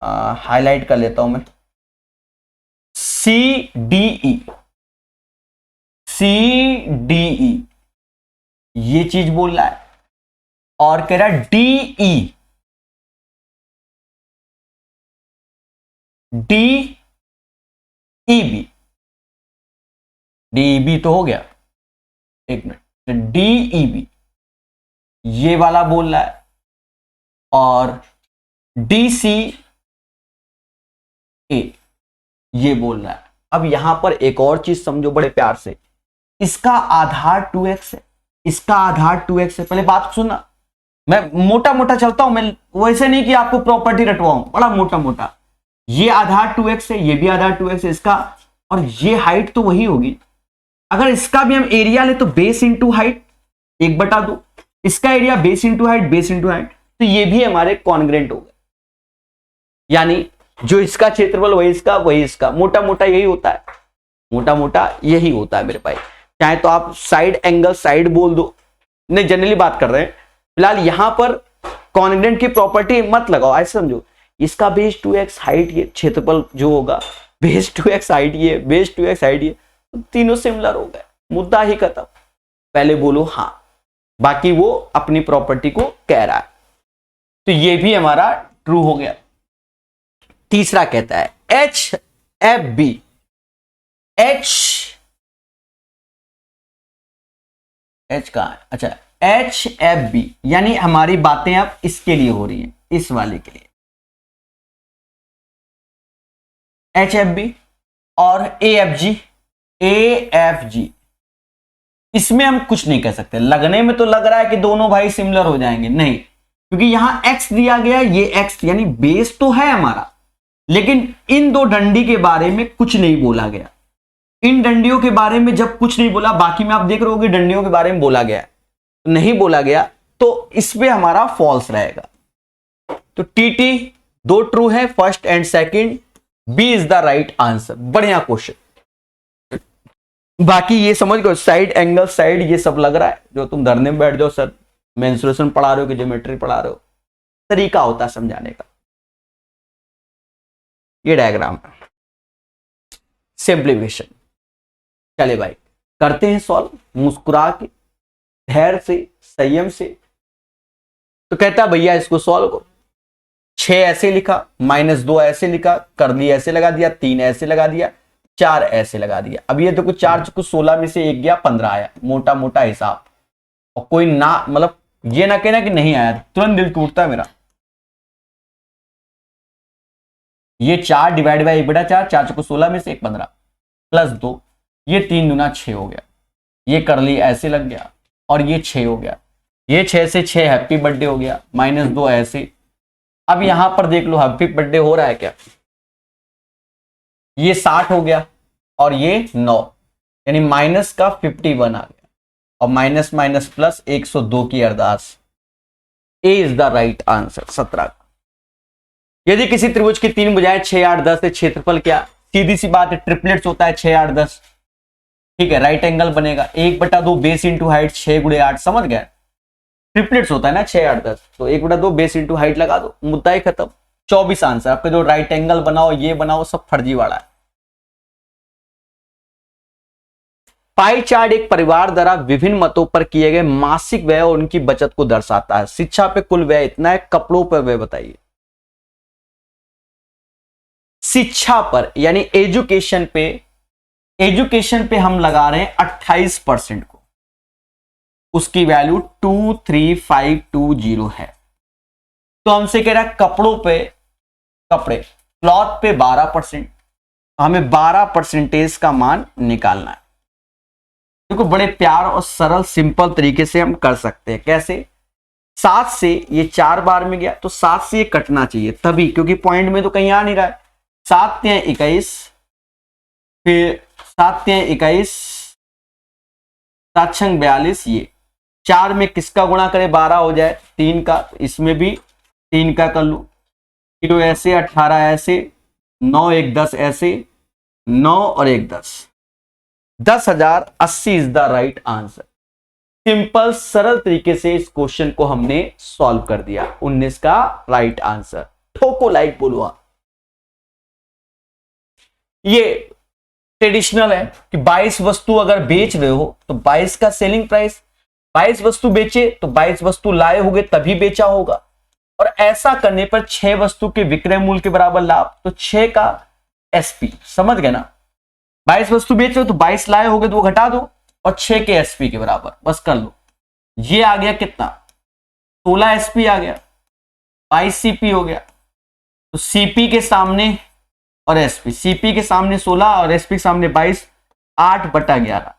हाईलाइट कर लेता हूं मैं, सीडीई सीडीई ये चीज बोल रहा है, और कह रहा है डीई डीईबी, डीईबी तो हो गया, एक मिनट, डीईबी ये वाला बोल रहा है, और डीसी ए ये बोल रहा है। अब यहां पर एक और चीज समझो बड़े प्यार से, इसका आधार 2x है, इसका आधार 2x है। पहले बात सुनना, मैं मोटा मोटा चलता हूं, मैं वैसे नहीं कि आपको प्रॉपर्टी रटवाऊं, बड़ा मोटा मोटा। ये आधार 2x है, ये भी आधार 2x है इसका, और ये हाइट तो वही होगी। अगर इसका भी हम एरिया ले तो बेस इंटू हाइट 1/2, इसका area base into height, base into height, तो ये भी हमारे कॉन्ग्रेंट हो गए। यानी जो इसका क्षेत्रफल वही इसका, मोटा मोटा यही होता है, मोटा मोटा यही होता है मेरे भाई। चाहे तो आप साइड एंगल साइड बोल दो, नहीं जनरली बात कर रहे हैं, फिलहाल यहां पर कॉन्ग्रेंट की प्रॉपर्टी मत लगाओ, ऐसे समझो, इसका बेस 2x हाइट ये, क्षेत्रफल जो होगा बेस 2x हाइट ये, बेस 2x हाइट ये, तो तीनों सिमिलर हो गए, मुद्दा ही खत्म। पहले बोलो हाँ, बाकी वो अपनी प्रॉपर्टी को कह रहा है, तो ये भी हमारा ट्रू हो गया। तीसरा कहता है एच एफ बी, एच कहां है, अच्छा एच एफ बी, यानी हमारी बातें अब इसके लिए हो रही हैं, इस वाले के लिए एच एफ बी और ए एफ जी, इसमें हम कुछ नहीं कह सकते। लगने में तो लग रहा है कि दोनों भाई सिमिलर हो जाएंगे, नहीं, क्योंकि यहां x दिया गया, ये x यानी बेस तो है हमारा, लेकिन इन दो डंडी के बारे में कुछ नहीं बोला गया। इन डंडियों के बारे में जब कुछ नहीं बोला, बाकी में आप देख रहे हो कि डंडियों के बारे में बोला गया, नहीं बोला गया, तो इसमें हमारा फॉल्स रहेगा। तो टीटी दो ट्रू है, first and second, B is the right answer. बढ़िया क्वेश्चन। बाकी ये समझ गए, साइड एंगल साइड ये सब लग रहा है, जो तुम धरने में बैठ जाओ सर मेंसुरेशन पढ़ा रहे हो कि ज्योमेट्री पढ़ा रहे हो, तरीका होता है समझाने का। ये डायग्राम है, सिंप्लीफिकेशन। चले भाई करते हैं सॉल्व, मुस्कुरा के, धैर्य से, संयम से। तो कहता है भैया इसको सॉल्व करो, 6 ऐसे लिखा, -2 ऐसे लिखा, कर दिया ऐसे लगा दिया, 3 ऐसे लगा दिया, 4 ऐसे लगा दिया। अब ये देखो 4 चुको 16 में से 1 गया, 15 आया, मोटा मोटा हिसाब। और कोई ना मतलब ये ना कहना कि नहीं आया, तुरंत दिल टूटता है मेरा। ये 4 डिवाइड बाई 1/4, 4 चौको 16 में से 1 15 प्लस 2, ये 3 दूना 6 हो गया, ये कर ली ऐसे लग गया, और ये 6 हो गया, ये 6 से 6 हैप्पी बर्थडे हो गया, -2 ऐसे। अब यहां पर देख लो हैप्पी बर्थडे हो रहा है क्या, ये 60 हो गया और ये 9, यानी माइनस का 51 आ गया, और माइनस माइनस प्लस 102 की अरदास। ए इज द राइट आंसर 17। यदि किसी त्रिभुज की 3 भुजाएं 6 8 10 है, क्षेत्रफल क्या, सीधी सी बात है, ट्रिपलेट्स होता है 6 8 10, ठीक है, राइट एंगल बनेगा 1/2 बेस इंटू हाइट 6 × 8, समझ गए, ट्रिपलेट्स होता है ना 6 8 10, तो 1/2 बेस इंटू हाइट लगा दो, मुद्दा ही खत्म। 24 आंसर। आपके जो राइट एंगल बनाओ ये बनाओ सब फर्जीवाड़ा है। पाई चार्ट एक परिवार द्वारा विभिन्न मतों पर किए गए मासिक व्यय और उनकी बचत को दर्शाता है। शिक्षा पे कुल व्यय इतना है, कपड़ों पर व्यय बताइए। शिक्षा पर यानी एजुकेशन पे हम लगा रहे हैं 28% को, उसकी वैल्यू 23520 है। तो हमसे कह रहा है कपड़े क्लॉथ पे 12%, हमें 12% का मान निकालना है। देखो बड़े प्यार और सरल सिंपल तरीके से हम कर सकते हैं। कैसे, 7 से ये 4 बार में गया तो 7 से ये कटना चाहिए तभी, क्योंकि पॉइंट में तो कहीं आ नहीं रहा है। 7 × 21, फिर 7 × 21, 7 × 42, ये 4 में किसका गुणा करे 12 हो जाए, 3 का, तो इसमें भी 3 का कर लो, 0 ऐसे, 18 ऐसे, 9 1 10 ऐसे, 9 और 1 10, 10,080 is the right answer. Simple सरल तरीके से इस क्वेश्चन को हमने सॉल्व कर दिया। 19 का राइट आंसर। ठोको लाइक बोलो आप। ये ट्रेडिशनल है कि 22 वस्तु अगर बेच रहे हो तो 22 का सेलिंग प्राइस, 22 वस्तु बेचे तो 22 वस्तु लाए होगे तभी बेचा होगा, और ऐसा करने पर 6 वस्तु के विक्रय मूल्य के बराबर लाभ, तो 6 का एसपी, समझ गए ना। 22 वस्तु बेच रहे हो तो 22 लाए होगे तो वो घटा दो, और 6 के एसपी के बराबर, बस कर लो। ये आ गया कितना, 16 एसपी आ गया, 22 सीपी हो गया। तो सीपी के सामने और एसपी, सीपी के सामने 16 और एसपी के सामने 22, 8/11,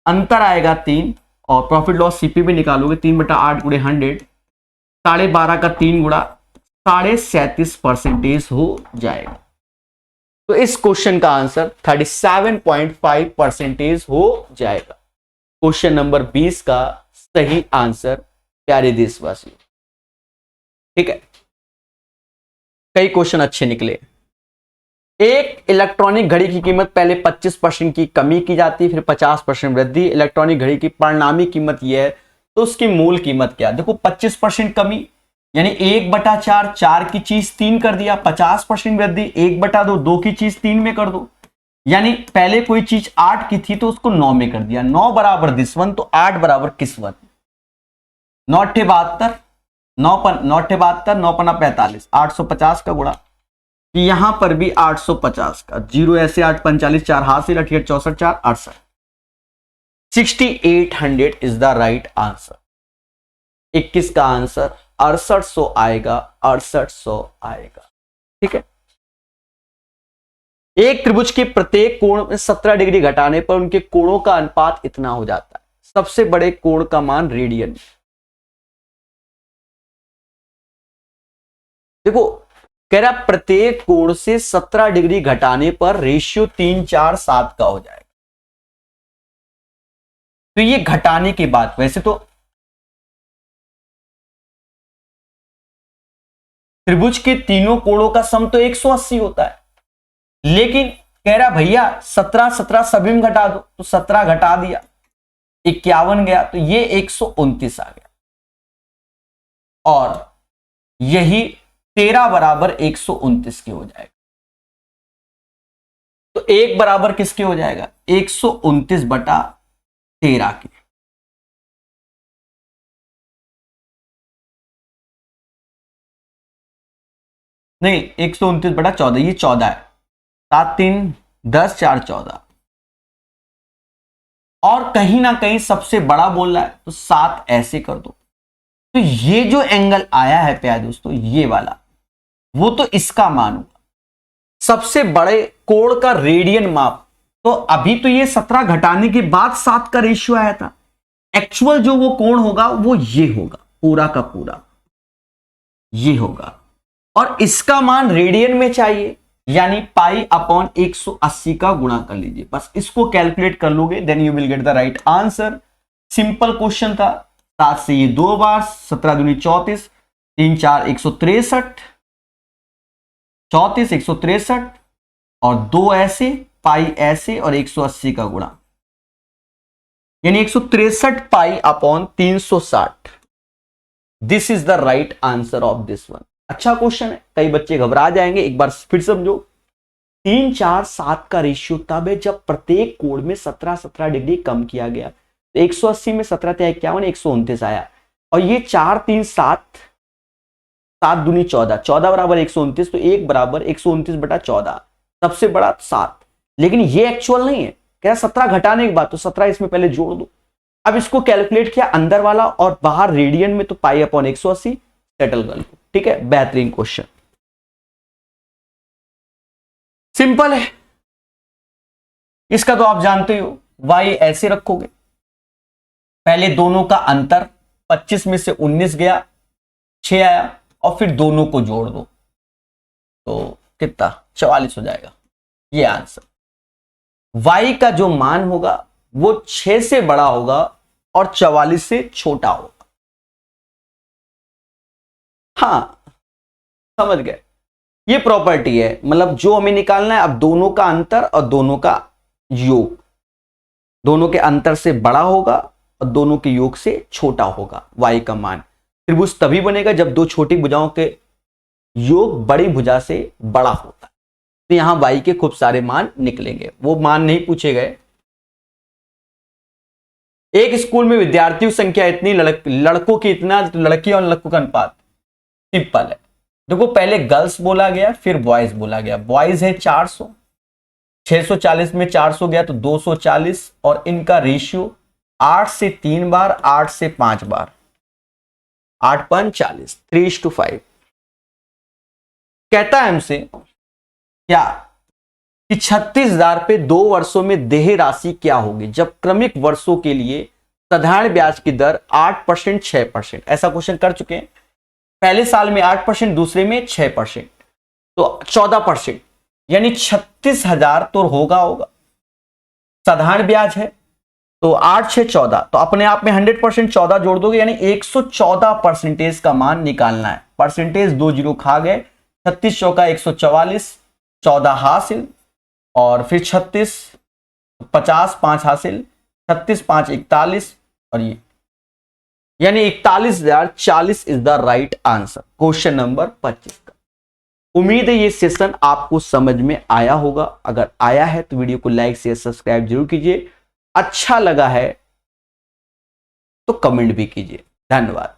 अंतर आएगा 3, और प्रॉफिट लॉस सीपी भी निकालोगे 3/8 × 100, 12.5 का 3 गुणा 37.5% हो जाएगा। तो इस क्वेश्चन का आंसर 37.5% हो जाएगा। क्वेश्चन नंबर 20 का सही आंसर प्यारे देशवासियों, ठीक है। कई क्वेश्चन अच्छे निकले। एक इलेक्ट्रॉनिक घड़ी की कीमत पहले 25% की कमी की जाती है, फिर 50% वृद्धि। इलेक्ट्रॉनिक घड़ी की परिणामी कीमत यह है, तो उसकी मूल कीमत क्या। देखो 25% कमी यानी 1/4, 4 की चीज 3 कर दिया, 50% वृद्धि 1/2, 2 की चीज 3 में कर दो, यानी पहले कोई चीज 8 की थी तो उसको 9 में कर दिया, 9 बराबर दिसवन तो 8 बराबर किसवन, 9 × 72, 9 × 9 × 45, 850 का गुणा, यहां पर भी 850 का, 0 ऐसे 8 45, 4 हासिल, 68 64, 4 68, 6800 इज द राइट आंसर। 21 का आंसर 6800 आएगा, 6800 आएगा, ठीक है। एक त्रिभुज के प्रत्येक कोण में 17 डिग्री घटाने पर उनके कोणों का अनुपात इतना हो जाता है। सबसे बड़े कोण का मान रेडियन। देखो कह रहा प्रत्येक कोण से 17 डिग्री घटाने पर रेशियो 3 4 7 का हो जाएगा। तो ये घटाने की बात, वैसे तो त्रिभुज के तीनों कोणों का सम तो 180 होता है, लेकिन कह रहा भैया 17 17 सभी में घटा दो, तो 17 घटा दिया, 51 गया, तो ये 129 आ गया, और यही 13 बराबर 129 के हो जाएगा। तो 1 बराबर किसके हो जाएगा, 129/13 के। नहीं 129/14, ये 14 है, 7 3 10 4 14, और कहीं ना कहीं सबसे बड़ा बोल रहा है तो 7 ऐसे कर दो। तो ये जो एंगल आया है प्यारे दोस्तों, ये वाला, वो तो इसका मान होगा, सबसे बड़े कोण का रेडियन माप। तो अभी तो ये 17 घटाने के बाद 7 का रेशियो आया था, एक्चुअल जो वो कोण होगा वो ये होगा, पूरा का पूरा ये होगा, और इसका मान रेडियन में चाहिए, यानी पाई अपॉन 180 का गुणा कर लीजिए, बस इसको कैलकुलेट कर लोगे, then you will get the right answer. Simple question था। 7 से ये 2 बार, 17 दूनी 34, 3 4 163, 34 163, और 2 ऐसे, पाई ऐसे, और 180 का गुणा, यानी 163 pi upon 360। This is the right answer of this one. अच्छा क्वेश्चन है, कई बच्चे घबरा जाएंगे, एक बार फिर समझो। 3 4 7 का रेशियो तब है जब प्रत्येक कोण में 17 डिग्री कम किया गया। तो 180 में 17 × 51 129 आया, और ये 4 3 7, 7 दूनी 14, 14 बराबर 129, तो 1 बराबर 129/14, सबसे बड़ा 7। लेकिन ये एक्चुअल नहीं है, क्या 17 घटाने के बाद, तो 17 इसमें पहले जोड़ दो। अब इसको कैलकुलेट किया अंदर वाला और बाहर रेडियन में, तो पाई अपॉन 180 सेटल कर लो। ठीक है, बेहतरीन क्वेश्चन, सिंपल है। इसका तो आप जानते हो, y ऐसे रखोगे, पहले दोनों का अंतर 25 में से 19 गया, 6 आया, और फिर दोनों को जोड़ दो, तो कितना 44 हो जाएगा, ये आंसर। y का जो मान होगा वो 6 से बड़ा होगा और 44 से छोटा होगा। हाँ, समझ गए, ये प्रॉपर्टी है, मतलब जो हमें निकालना है, अब दोनों का अंतर और दोनों का योग, दोनों के अंतर से बड़ा होगा और दोनों के योग से छोटा होगा y का मान। त्रिभुज तभी बनेगा जब दो छोटी भुजाओं के योग बड़ी भुजा से बड़ा होता है। तो यहां y के खूब सारे मान निकलेंगे, वो मान नहीं पूछे गए। एक स्कूल में विद्यार्थियों की संख्या इतनी, लड़कों की इतना, लड़कियों और लड़कों का अनुपात। सिंपल है, देखो पहले गर्ल्स बोला गया, फिर बॉयज बोला गया। बॉयज है 400, 640 में 400 गया तो 240, और इनका रेशियो 8 से 3 बार, 8 से 5 बार, 8 5 40, 3:5। कहता है हमसे क्या कि 36,000 पे 2 वर्षों में देय राशि क्या होगी जब क्रमिक वर्षों के लिए साधारण ब्याज की दर 8%, 6%। ऐसा क्वेश्चन कर चुके हैं, पहले साल में 8%, दूसरे में 6%, तो 14%, यानी 36,000 तो होगा। साधारण ब्याज है तो 8 6 14, तो अपने आप में 100% 14 जोड़ दोगे, यानी 114% का मान निकालना है। परसेंटेज 2 जीरो खा गए, 36 चौका 144, 14 हासिल, और फिर 36 50 5 हासिल, 36 5 41, और ये यानी 41,040 is the right answer, question number 25 का। उम्मीद है ये सेशन आपको समझ में आया होगा। अगर आया है तो वीडियो को लाइक शेयर सब्सक्राइब जरूर कीजिए, अच्छा लगा है तो कमेंट भी कीजिए। धन्यवाद।